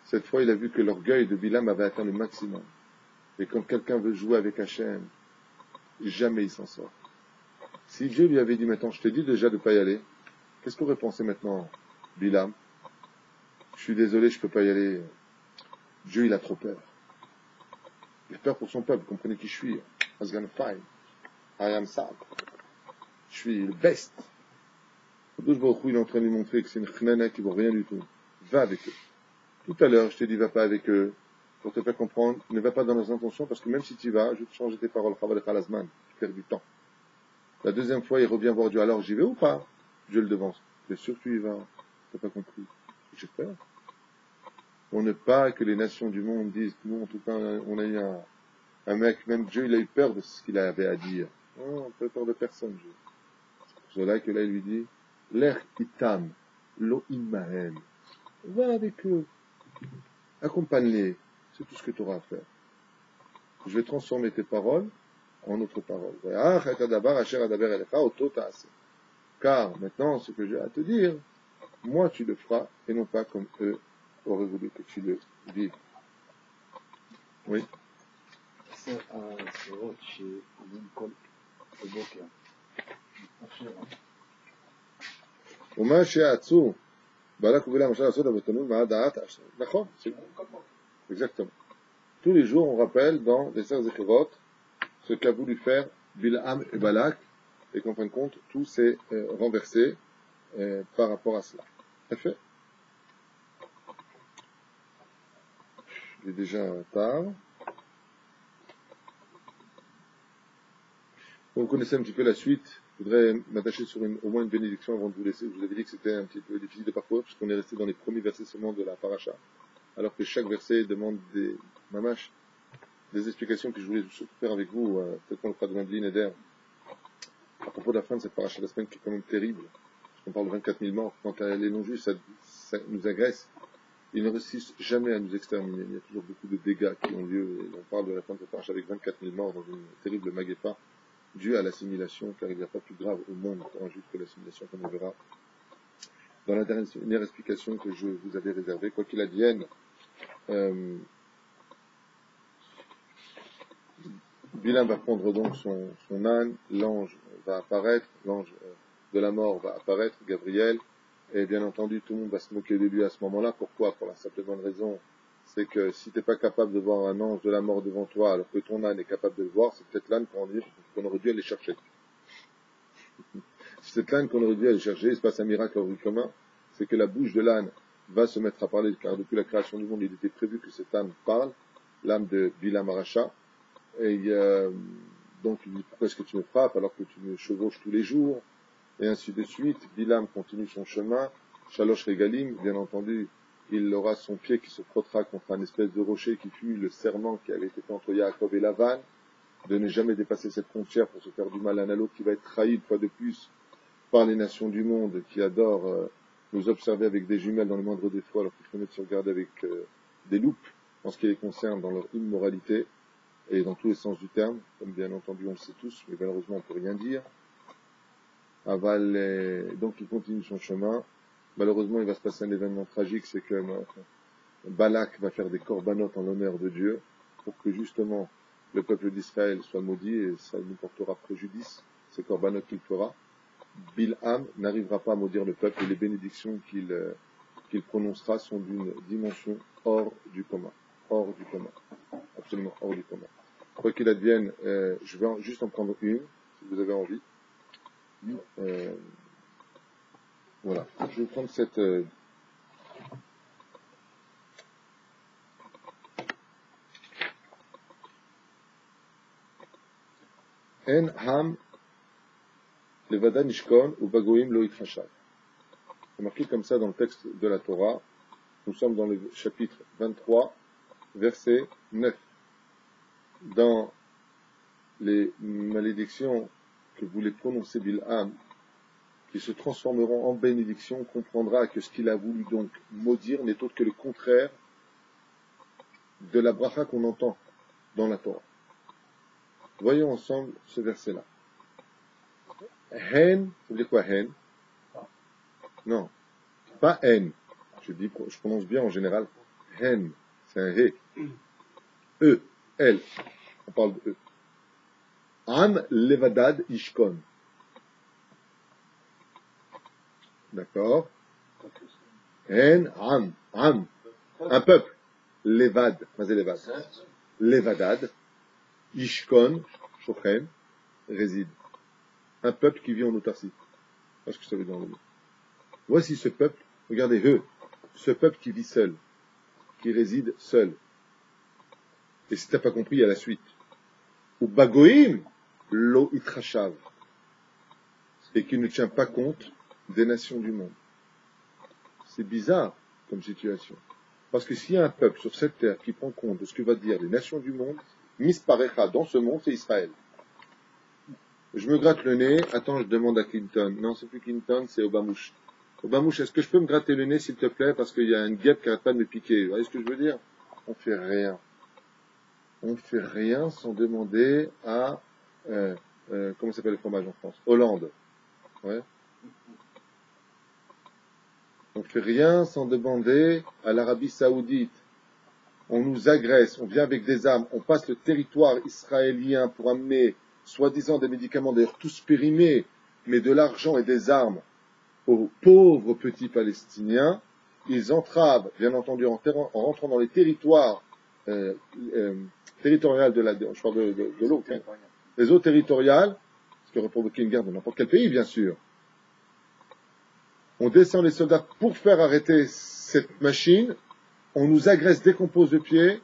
A: cette fois, il a vu que l'orgueil de Bilam avait atteint le maximum. Et quand quelqu'un veut jouer avec Hachem, jamais il s'en sort. Si Dieu lui avait dit maintenant, je te dis déjà de ne pas y aller, qu'est-ce qu'aurait pensé maintenant Bilam? Je suis désolé, je ne peux pas y aller. Dieu, il a trop peur. Il a peur pour son peuple, comprenez qui je suis. I was gonna fight. I am Sab. Je suis le best. Kadosh Baruch Hu, il est en train de lui montrer que c'est une chnana qui ne vaut rien du tout. Va avec eux. Tout à l'heure, je t'ai dit, va pas avec eux. Pour te faire comprendre, ne va pas dans leurs intentions, parce que même si tu y vas, je vais te changer tes paroles. Tu perds du temps. La deuxième fois, il revient voir Dieu. Alors, j'y vais ou pas? Dieu le devance. Bien sûr que tu y vas. Tu n'as pas compris. J'ai peur. Pour ne pas que les nations du monde disent, nous, en tout cas, on a eu un mec, même Dieu, il a eu peur de ce qu'il avait à dire. Oh, on peut peur de personne, Dieu. C'est pour cela que là, il lui dit, l'er itam, lo immahem. Va avec eux. Accompagne-les. C'est tout ce que tu auras à faire. Je vais transformer tes paroles en autres paroles. Car maintenant, ce que j'ai à te dire, moi tu le feras, et non pas comme eux auraient voulu que tu le vives. Oui.
C: הסרות שאומרים כל בוקר. אפשר.
A: ומה שעצו, בלק ובלעם אשר לעשות אבותינו, מה דעת? נכון, c'est exactement. Tous les jours, on rappelle dans les 16 Zechirot ce qu'a voulu faire Bilham et Balak, et qu'en fin de compte, tout s'est renversé par rapport à cela. Très fait. Il est déjà tard. Vous connaissez un petit peu la suite. Je voudrais m'attacher sur au moins une bénédiction avant de vous laisser. Je vous avais dit que c'était un petit peu difficile de parcourir, puisqu'on est resté dans les premiers versets seulement de la paracha. Alors que chaque verset demande des explications que je voulais surtout faire avec vous, peut-être qu'on le fera de lundi, Neder, à propos de la fin de cette paracha de la semaine qui est quand même terrible. On parle de 24 000 morts. Quand les non-juifs, ça nous agresse, ils ne réussissent jamais à nous exterminer. Il y a toujours beaucoup de dégâts qui ont lieu. Et on parle de la fin de cette paracha avec 24 000 morts dans une terrible maguefa due à l'assimilation, car il n'y a pas plus grave au monde pour un juif que l'assimilation, comme on verra dans la dernière explication que je vous avais réservée. Quoi qu'il advienne, Bilham va prendre donc son âne, l'ange va apparaître, l'ange de la mort va apparaître, Gabriel, et bien entendu tout le monde va se moquer de lui à ce moment-là. Pourquoi? Pour la simple bonne raison, c'est que si tu n'es pas capable de voir un ange de la mort devant toi, alors que ton âne est capable de le voir, c'est peut-être l'âne qu'on aurait dû aller chercher. C'est peut-être l'âne qu'on aurait dû aller chercher. Il se passe un miracle hors du commun, c'est que la bouche de l'âne va se mettre à parler, car depuis la création du monde, il était prévu que cet âne parle, l'âme de Bilham Aracha. Et donc il dit, pourquoi est-ce que tu me frappes alors que tu me chevauches tous les jours? Et ainsi de suite. Bilham continue son chemin. Shalosh Regalim, bien entendu, il aura son pied qui se frottera contre un espèce de rocher qui fut le serment qui avait été fait entre Yaakov et Lavan, de ne jamais dépasser cette frontière pour se faire du mal l'un à l'autre, qui va être trahi une fois de plus par les nations du monde qui adorent nous observer avec des jumelles dans le moindre défaut, alors qu'il faut mettre se regarder avec des loupes en ce qui les concerne dans leur immoralité, et dans tous les sens du terme, comme bien entendu on le sait tous, mais malheureusement on ne peut rien dire. Donc il continue son chemin. Malheureusement il va se passer un événement tragique, c'est que Balak va faire des corbanotes en l'honneur de Dieu, pour que justement le peuple d'Israël soit maudit, et ça nous portera préjudice, ces corbanotes qu'il fera. Bilham n'arrivera pas à maudire le peuple, et les bénédictions qu'il prononcera sont d'une dimension hors du commun. Hors du commun. Absolument hors du commun. Quoi qu'il advienne, je vais juste en prendre une, si vous avez envie. Voilà. Je vais prendre cette... En ham levada nishkon ou bagoim lo itchashav. C'est marqué comme ça dans le texte de la Torah. Nous sommes dans le chapitre 23, verset 9. Dans les malédictions que voulait prononcer Bilham, qui se transformeront en bénédiction, on comprendra que ce qu'il a voulu donc maudire n'est autre que le contraire de la bracha qu'on entend dans la Torah. Voyons ensemble ce verset-là. Hen, ça veut dire quoi, hen? Non, pas hen. Je prononce bien en général. Hen, c'est un he. E, elle. On parle de E. Am levadad ishkon. D'accord? Hen, am. Un peuple. Levad. Mazé levad. Levadad. Ishkon, shochem, réside. Un peuple qui vit en autarcie. Parce que ça veut dire dans le mot. Voici ce peuple. Regardez, ce peuple qui vit seul. Qui réside seul. Et si t'as pas compris, il y a la suite. Ou bagoim lo itrashav. Et qui ne tient pas compte des nations du monde. C'est bizarre comme situation. Parce que s'il y a un peuple sur cette terre qui prend compte de ce que va dire les nations du monde, misparecha, dans ce monde, c'est Israël. Je me gratte le nez, attends, je demande à Clinton. Non, c'est plus Clinton, c'est Obamouche. Obamouche, est-ce que je peux me gratter le nez, s'il te plaît, parce qu'il y a une guêpe qui n'arrête pas de me piquer. Vous voyez ce que je veux dire? On fait rien. On ne fait rien sans demander à, comment s'appelle le fromage en France? Hollande. Ouais. On ne fait rien sans demander à l'Arabie Saoudite. on nous agresse, on vient avec des armes, on passe le territoire israélien pour amener, soi-disant, des médicaments, d'ailleurs tous périmés, mais de l'argent et des armes aux pauvres petits Palestiniens, ils entravent, bien entendu, en rentrant dans les territoires territoriales je parle de l'autre, hein, les eaux territoriales, ce qui aurait provoqué une guerre de n'importe quel pays, bien sûr. On descend les soldats pour faire arrêter cette machine, on nous agresse dès qu'on pose le pied,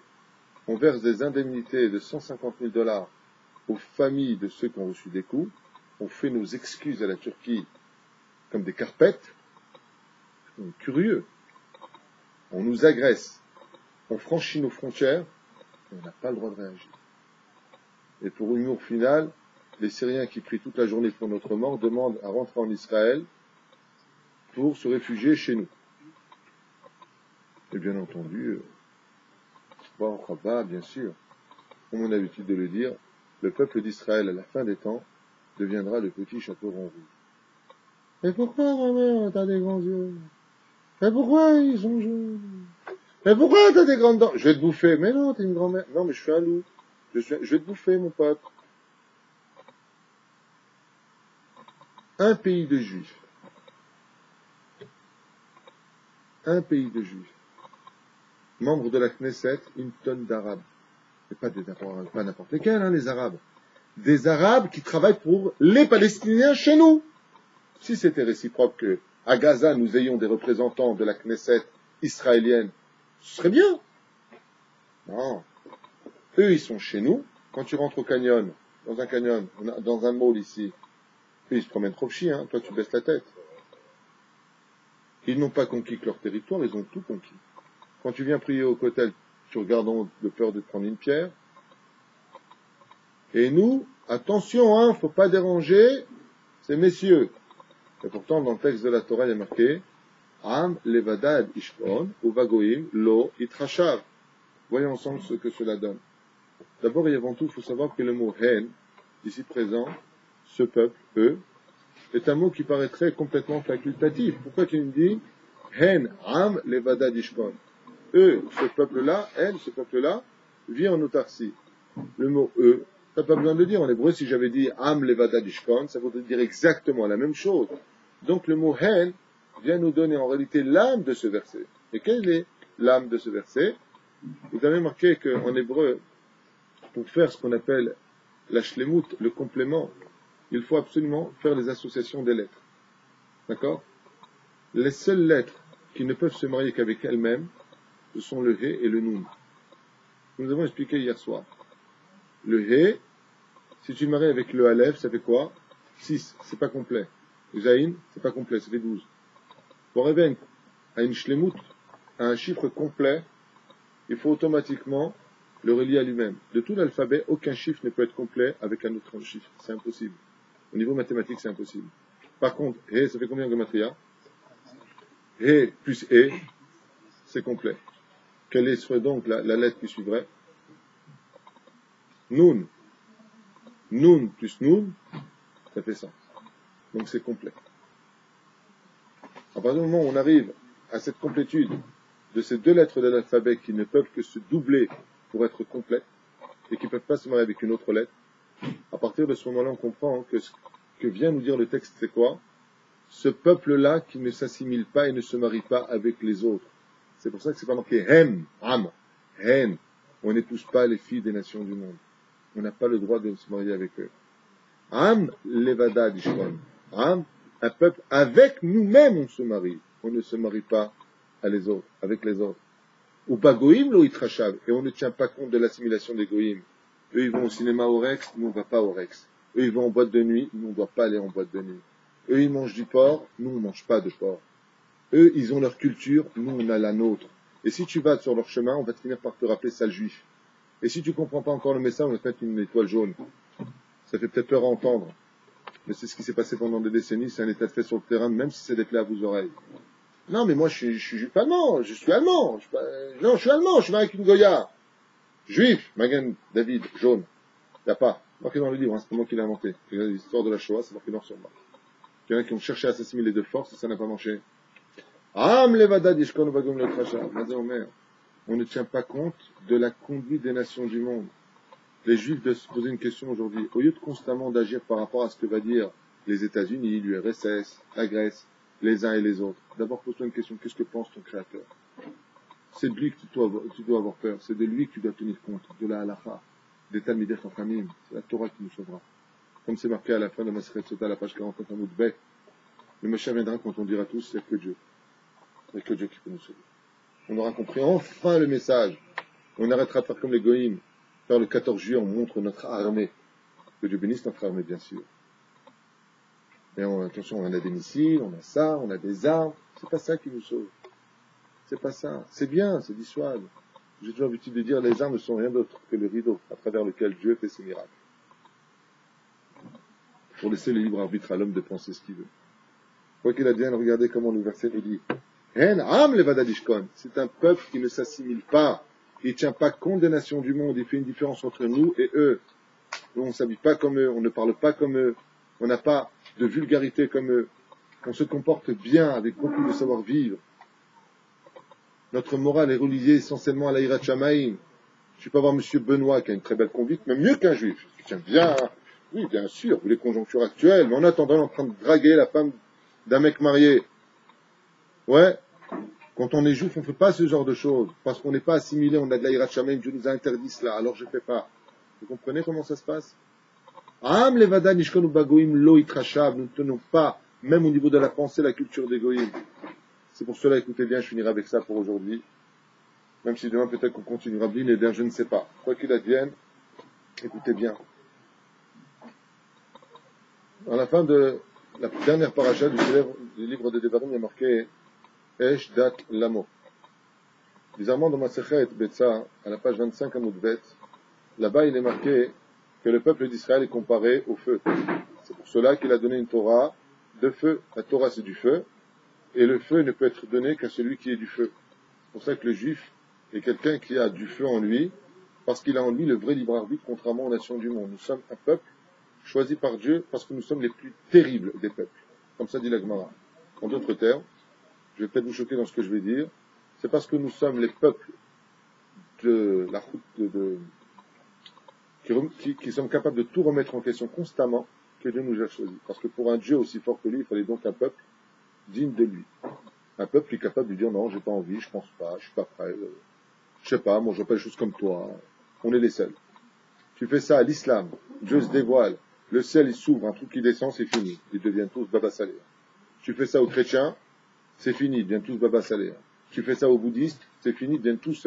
A: on verse des indemnités de 150 000 $ aux familles de ceux qui ont reçu des coups, on fait nos excuses à la Turquie comme des carpettes, on est curieux, on nous agresse, on franchit nos frontières, et on n'a pas le droit de réagir. Et pour humour final, les Syriens qui prient toute la journée pour notre mort demandent à rentrer en Israël pour se réfugier chez nous. Et bien entendu, bien sûr, comme on a l'habitude de le dire, le peuple d'Israël, à la fin des temps, deviendra le petit chaperon rouge. Mais pourquoi, grand-mère, t'as des grands yeux? Mais pourquoi ils sont jaunes? Mais pourquoi t'as des grandes dents? Je vais te bouffer. Mais non, t'es une grand-mère. Non, mais je suis un loup. Je vais te bouffer, mon pote. Un pays de juifs. Un pays de juifs. Membres de la Knesset, une tonne d'Arabes. Et pas n'importe lesquels, hein, les Arabes. Des Arabes qui travaillent pour les Palestiniens chez nous. Si c'était réciproque que à Gaza nous ayons des représentants de la Knesset israélienne, ce serait bien. Non. Eux, ils sont chez nous. Quand tu rentres au canyon, dans un mall ici, eux, ils se promènent trop chi, hein. Toi, tu baisses la tête. Ils n'ont pas conquis que leur territoire, ils ont tout conquis. Quand tu viens prier au kotel, tu regardes de peur de te prendre une pierre. Et nous, attention, hein, faut pas déranger ces messieurs. Et pourtant, dans le texte de la Torah, il est marqué Am levadad ishpon uvagoim lo itrashav. Voyons ensemble ce que cela donne. D'abord et avant tout, il faut savoir que le mot hen, ici présent, ce peuple, eux, est un mot qui paraîtrait complètement facultatif. Pourquoi qu'il me dit hen am levadad ishpon? Eux, ce peuple-là, elle, ce peuple-là, vit en autarcie. Le mot eux, t'as pas besoin de le dire. En hébreu, si j'avais dit am levadad ishpon, ça voudrait dire exactement la même chose. Donc le mot hen vient nous donner en réalité l'âme de ce verset. Et quelle est l'âme de ce verset? Vous avez marqué qu'en hébreu, pour faire ce qu'on appelle la shlemut, le complément, il faut absolument faire les associations des lettres. D'accord? Les seules lettres qui ne peuvent se marier qu'avec elles-mêmes, ce sont le He et le Nun. Nous avons expliqué hier soir. Le He, si tu le maries avec le Aleph, ça fait quoi? 6, c'est pas complet. Le Zayin, c'est pas complet, ça fait 12. Pour arriver à une shlemut, à un chiffre complet, il faut automatiquement le relier à lui-même. De tout l'alphabet, aucun chiffre ne peut être complet avec un autre chiffre. C'est impossible. Au niveau mathématique, c'est impossible. Par contre, He, ça fait combien en gematria? He plus E, c'est complet. Quelle serait donc la lettre qui suivrait? Nun. Nun plus Nun, ça fait ça. Donc c'est complet. À partir du moment où on arrive à cette complétude de ces deux lettres de l'alphabet qui ne peuvent que se doubler pour être complètes et qui ne peuvent pas se marier avec une autre lettre, à partir de ce moment-là, on comprend que ce que vient nous dire le texte, c'est quoi? Ce peuple-là qui ne s'assimile pas et ne se marie pas avec les autres. C'est pour ça que c'est pas marqué hem, am, hen. On n'épouse pas les filles des nations du monde. On n'a pas le droit de se marier avec eux. Am levada dishon. Am, un peuple avec nous-mêmes on se marie. On ne se marie pas avec les autres. Ou pas goïm lo itrashav. Et on ne tient pas compte de l'assimilation des goïm. Eux ils vont au cinéma au Rex, nous on va pas au Rex. Eux ils vont en boîte de nuit, nous on ne doit pas aller en boîte de nuit. Eux ils mangent du porc, nous on ne mange pas de porc. Eux, ils ont leur culture, nous, on a la nôtre. Et si tu vas sur leur chemin, on va te finir par te rappeler sale juif. Et si tu comprends pas encore le message, on va te mettre une étoile jaune. Ça fait peut-être peur à entendre. Mais c'est ce qui s'est passé pendant des décennies, c'est un état de fait sur le terrain, même si c'est des plaies à vos oreilles. Non, mais moi, je suis pas allemand, je suis allemand. Non, je suis allemand, je suis avec une Goya. Juif, Magen David, jaune. Y a pas. Marqué dans le livre, hein, c'est pas moi qui l'ai inventé. C'est l'histoire de la Shoah, c'est marqué noir sur blanc. Il y en a qui ont cherché à s'assimiler de force et ça n'a pas marché. Am levada dishkon vagum le trasha. Mazé omer. on ne tient pas compte de la conduite des nations du monde. Les Juifs doivent se poser une question aujourd'hui. Au lieu de constamment d'agir par rapport à ce que va dire les États-Unis, l'URSS, la Grèce, les uns et les autres, d'abord pose-toi une question. Qu'est-ce que pense ton Créateur? C'est de lui que tu dois avoir peur. C'est de lui que tu dois tenir compte. De la halakha, des Talmidei Chachamim. C'est la Torah qui nous sauvera. Comme c'est marqué à la fin de Masechet Sota, à la page 49, en Moudbek, le Mashiach viendra quand on dira tous, il n'y a que Dieu. Il n'y a que Dieu qui peut nous sauver. On aura compris enfin le message. On arrêtera de faire comme les Goïms. Faire le 14 juillet, on montre notre armée. Que Dieu bénisse notre armée, bien sûr. Mais attention, on a des missiles, on a ça, on a des armes. C'est pas ça qui nous sauve. C'est pas ça. C'est bien, c'est dissuade. J'ai toujours l'habitude de dire, les armes ne sont rien d'autre que le rideau à travers lequel Dieu fait ses miracles. Pour laisser le libre arbitre à l'homme de penser ce qu'il veut. Quoi qu'il advienne, regardez comment le verset nous dit. C'est un peuple qui ne s'assimile pas. Il ne tient pas compte des nations du monde. Il fait une différence entre nous et eux. Nous, on ne s'habille pas comme eux. On ne parle pas comme eux. On n'a pas de vulgarité comme eux. On se comporte bien avec beaucoup de savoir-vivre. Notre morale est reliée essentiellement à la Hirat Shamaïm. Je peux voir monsieur Benoît qui a une très belle conduite, mais mieux qu'un juif. Je tiens bien, oui, bien sûr, vu les conjonctures actuelles, mais en attendant, on est en train de draguer la femme d'un mec marié. Ouais. Quand on est juif, on ne fait pas ce genre de choses. Parce qu'on n'est pas assimilé, on a de la Hirat Shamaïm, Dieu nous a interdit cela, alors je ne fais pas. Vous comprenez comment ça se passe? Am levada nishkonu bagoim lo itrashav. Nous ne tenons pas, même au niveau de la pensée, la culture des goïms. C'est pour cela, écoutez bien, je finirai avec ça pour aujourd'hui. Même si demain, peut-être qu'on continuera Bli, les je ne sais pas. Quoi qu'il advienne, écoutez bien. À la fin de la dernière paracha du livre de Devarim, il y a marqué Esh Dat Lamo. Bizarrement, dans Masechet Betsa, à la page 25 à Moudbet, là-bas, il est marqué que le peuple d'Israël est comparé au feu. C'est pour cela qu'il a donné une Torah de feu. La Torah, c'est du feu. Et le feu ne peut être donné qu'à celui qui est du feu. C'est pour ça que le juif est quelqu'un qui a du feu en lui, parce qu'il a en lui le vrai libre arbitre, contrairement aux nations du monde. Nous sommes un peuple choisi par Dieu parce que nous sommes les plus terribles des peuples. Comme ça dit la Gemara. En d'autres termes, je vais peut-être vous choquer dans ce que je vais dire, c'est parce que nous sommes les peuples de la route qui sommes capables de tout remettre en question constamment que Dieu nous a choisis. Parce que pour un Dieu aussi fort que lui, il fallait donc un peuple digne de lui. Un peuple qui est capable de dire non, j'ai pas envie, je pense pas, je suis pas prêt, je sais pas, moi je vois pas les choses comme toi, on est les seuls. Tu fais ça à l'islam, Dieu se dévoile, le ciel il s'ouvre, un truc qui descend, c'est fini, ils deviennent tous Baba Saleh. Tu fais ça aux chrétiens, c'est fini, ils deviennent tous Baba Saleh. Tu fais ça aux bouddhistes, c'est fini, ils deviennent tous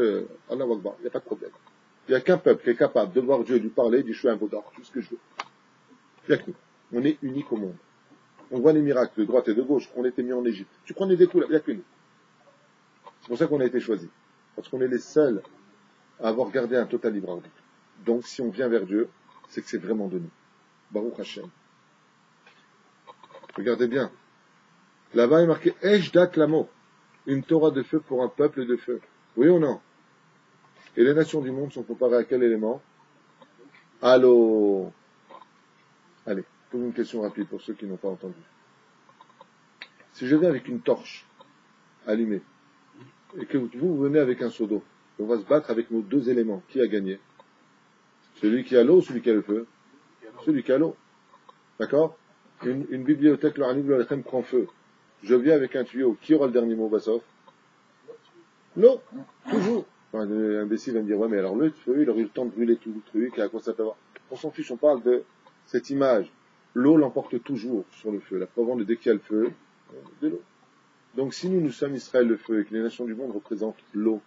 A: Allah Akbar, il n'y a pas de problème. Il n'y a qu'un peuple qui est capable de voir Dieu, lui parler, dit je suis un vaudor, tout ce que je veux. Il n'y a que nous. On est unique au monde. On voit les miracles de droite et de gauche. On était mis en Égypte. Tu prenais des coups là, il n'y a que nous. C'est pour ça qu'on a été choisis. Parce qu'on est les seuls à avoir gardé un total libre arbitre. Donc, si on vient vers Dieu, c'est que c'est vraiment de nous. Baruch Hashem. Regardez bien. Là-bas, il est marqué Esh Dat Lamo. Une Torah de feu pour un peuple de feu. Oui ou non? Et les nations du monde sont comparées à quel élément? Allô? Allez. Pose une question rapide pour ceux qui n'ont pas entendu. Si je viens avec une torche allumée et que vous venez avec un seau d'eau, on va se battre avec nos deux éléments. Qui a gagné? Celui qui a l'eau ou celui qui a le feu? Celui qui a l'eau. D'accord? Une bibliothèque, le prend feu. Je viens avec un tuyau. Qui aura le dernier mot, Bassof? L'eau. Toujours. Enfin, un imbécile va me dire, ouais, mais alors le feu, il aurait eu le temps de brûler tout le truc, et à quoi ça peut avoir? On s'en fiche, on parle de cette image. L'eau l'emporte toujours sur le feu. La preuve de dès qu'il y a le feu, de l'eau. Donc si nous sommes Israël le feu et que les nations du monde représentent l'eau,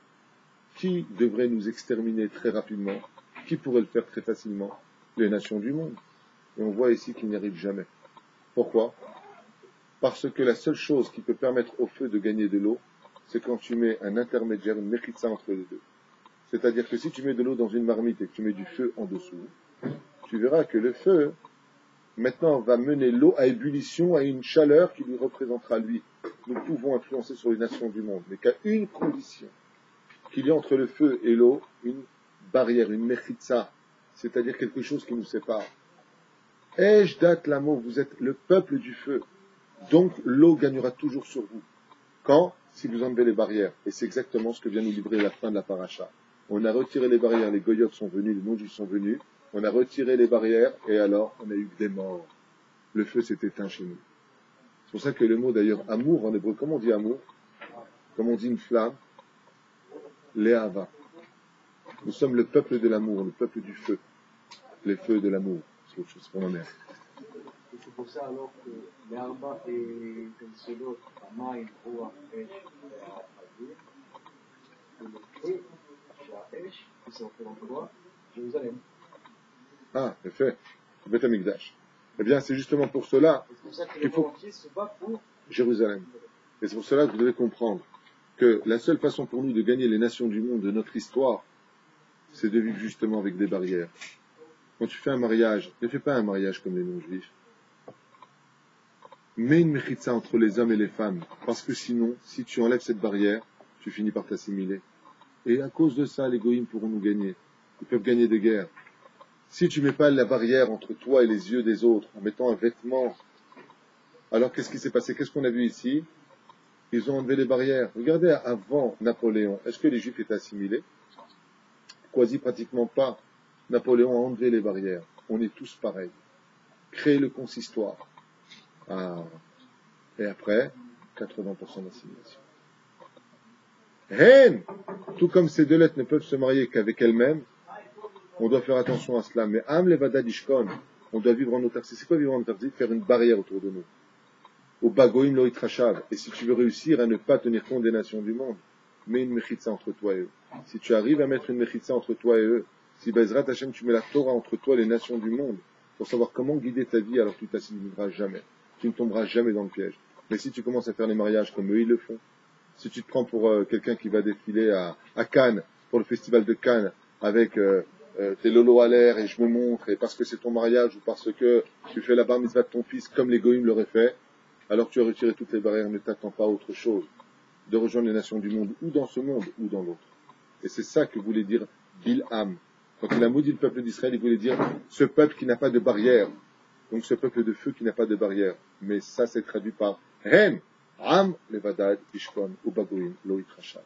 A: qui devrait nous exterminer très rapidement? Qui pourrait le faire très facilement? Les nations du monde. Et on voit ici qu'il n'y arrive jamais. Pourquoi? Parce que la seule chose qui peut permettre au feu de gagner de l'eau, c'est quand tu mets un intermédiaire, une méritza entre les deux. C'est-à-dire que si tu mets de l'eau dans une marmite et que tu mets du feu en dessous, tu verras que le feu maintenant va mener l'eau à ébullition, à une chaleur qui lui représentera lui. Nous pouvons influencer sur les nations du monde, mais qu'à une condition, qu'il y ait entre le feu et l'eau une barrière, une mechitza, c'est-à-dire quelque chose qui nous sépare. Esh Dat Lamo, vous êtes le peuple du feu, donc l'eau gagnera toujours sur vous. Quand? si vous enlevez les barrières. Et c'est exactement ce que vient nous livrer la fin de la paracha. On a retiré les barrières, les goyotes sont venus, les non-juifs sont venus, on a retiré les barrières, et alors on a eu des morts. Le feu s'est éteint chez nous. C'est pour ça que le mot d'ailleurs amour en hébreu, comment on dit amour? Comme on dit une flamme, Léava. Nous sommes le peuple de l'amour, le peuple du feu. Les feux de l'amour. C'est autre chose pour ma mère.
D: Et c'est pour ça alors que l'Arba et Tenselot, Amaï, Roa, Esh, Adir, le feu, Esh, qui se représente quoi? Jérusalem.
A: Ah, fait. Beth Amikdash. Eh bien, c'est justement pour cela
D: qu'il faut se bat pour
A: Jérusalem. Et c'est pour cela que vous devez comprendre que la seule façon pour nous de gagner les nations du monde de notre histoire, c'est de vivre justement avec des barrières. Quand tu fais un mariage, ne fais pas un mariage comme les non-juifs. Mets une mechitza entre les hommes et les femmes, parce que sinon, si tu enlèves cette barrière, tu finis par t'assimiler. Et à cause de ça, les goïms pourront nous gagner. Ils peuvent gagner des guerres. Si tu mets pas la barrière entre toi et les yeux des autres, en mettant un vêtement, alors qu'est-ce qui s'est passé? Qu'est-ce qu'on a vu ici? Ils ont enlevé les barrières. Regardez, avant Napoléon, est-ce que les Juifs étaient assimilés? Quasi pratiquement pas. Napoléon a enlevé les barrières. On est tous pareils. Créer le consistoire. Ah. Et après, 80% d'assimilation. Haine! Tout comme ces deux lettres ne peuvent se marier qu'avec elles-mêmes, on doit faire attention à cela. Mais Am Levada Dishkon, on doit vivre en autarcie. C'est quoi vivre en autarcie? Faire une barrière autour de nous. Au Bagoïm Loït Rachav. Et si tu veux réussir à ne pas tenir compte des nations du monde, mets une mechitza entre toi et eux. Si tu arrives à mettre une mechitza entre toi et eux, si Bezrat Hashem, tu mets la Torah entre toi et les nations du monde, pour savoir comment guider ta vie, alors tu t'assimileras jamais. Tu ne tomberas jamais dans le piège. Mais si tu commences à faire les mariages comme eux, ils le font, si tu te prends pour quelqu'un qui va défiler à Cannes, pour le festival de Cannes, avec tes lolos à l'air et je me montre, et parce que c'est ton mariage ou parce que tu fais la bar mitzvah de ton fils comme les goïms l'auraient fait, alors tu as retiré toutes les barrières, ne t'attends pas à autre chose, de rejoindre les nations du monde, ou dans ce monde, ou dans l'autre. Et c'est ça que voulait dire Bilham. Quand il a maudit le peuple d'Israël, il voulait dire ce peuple qui n'a pas de barrière. Donc ce peuple de feu qui n'a pas de barrière. Mais ça c'est traduit par Hem, Am, Levadad, Ishkon, Ubagoim, Loït Rachav.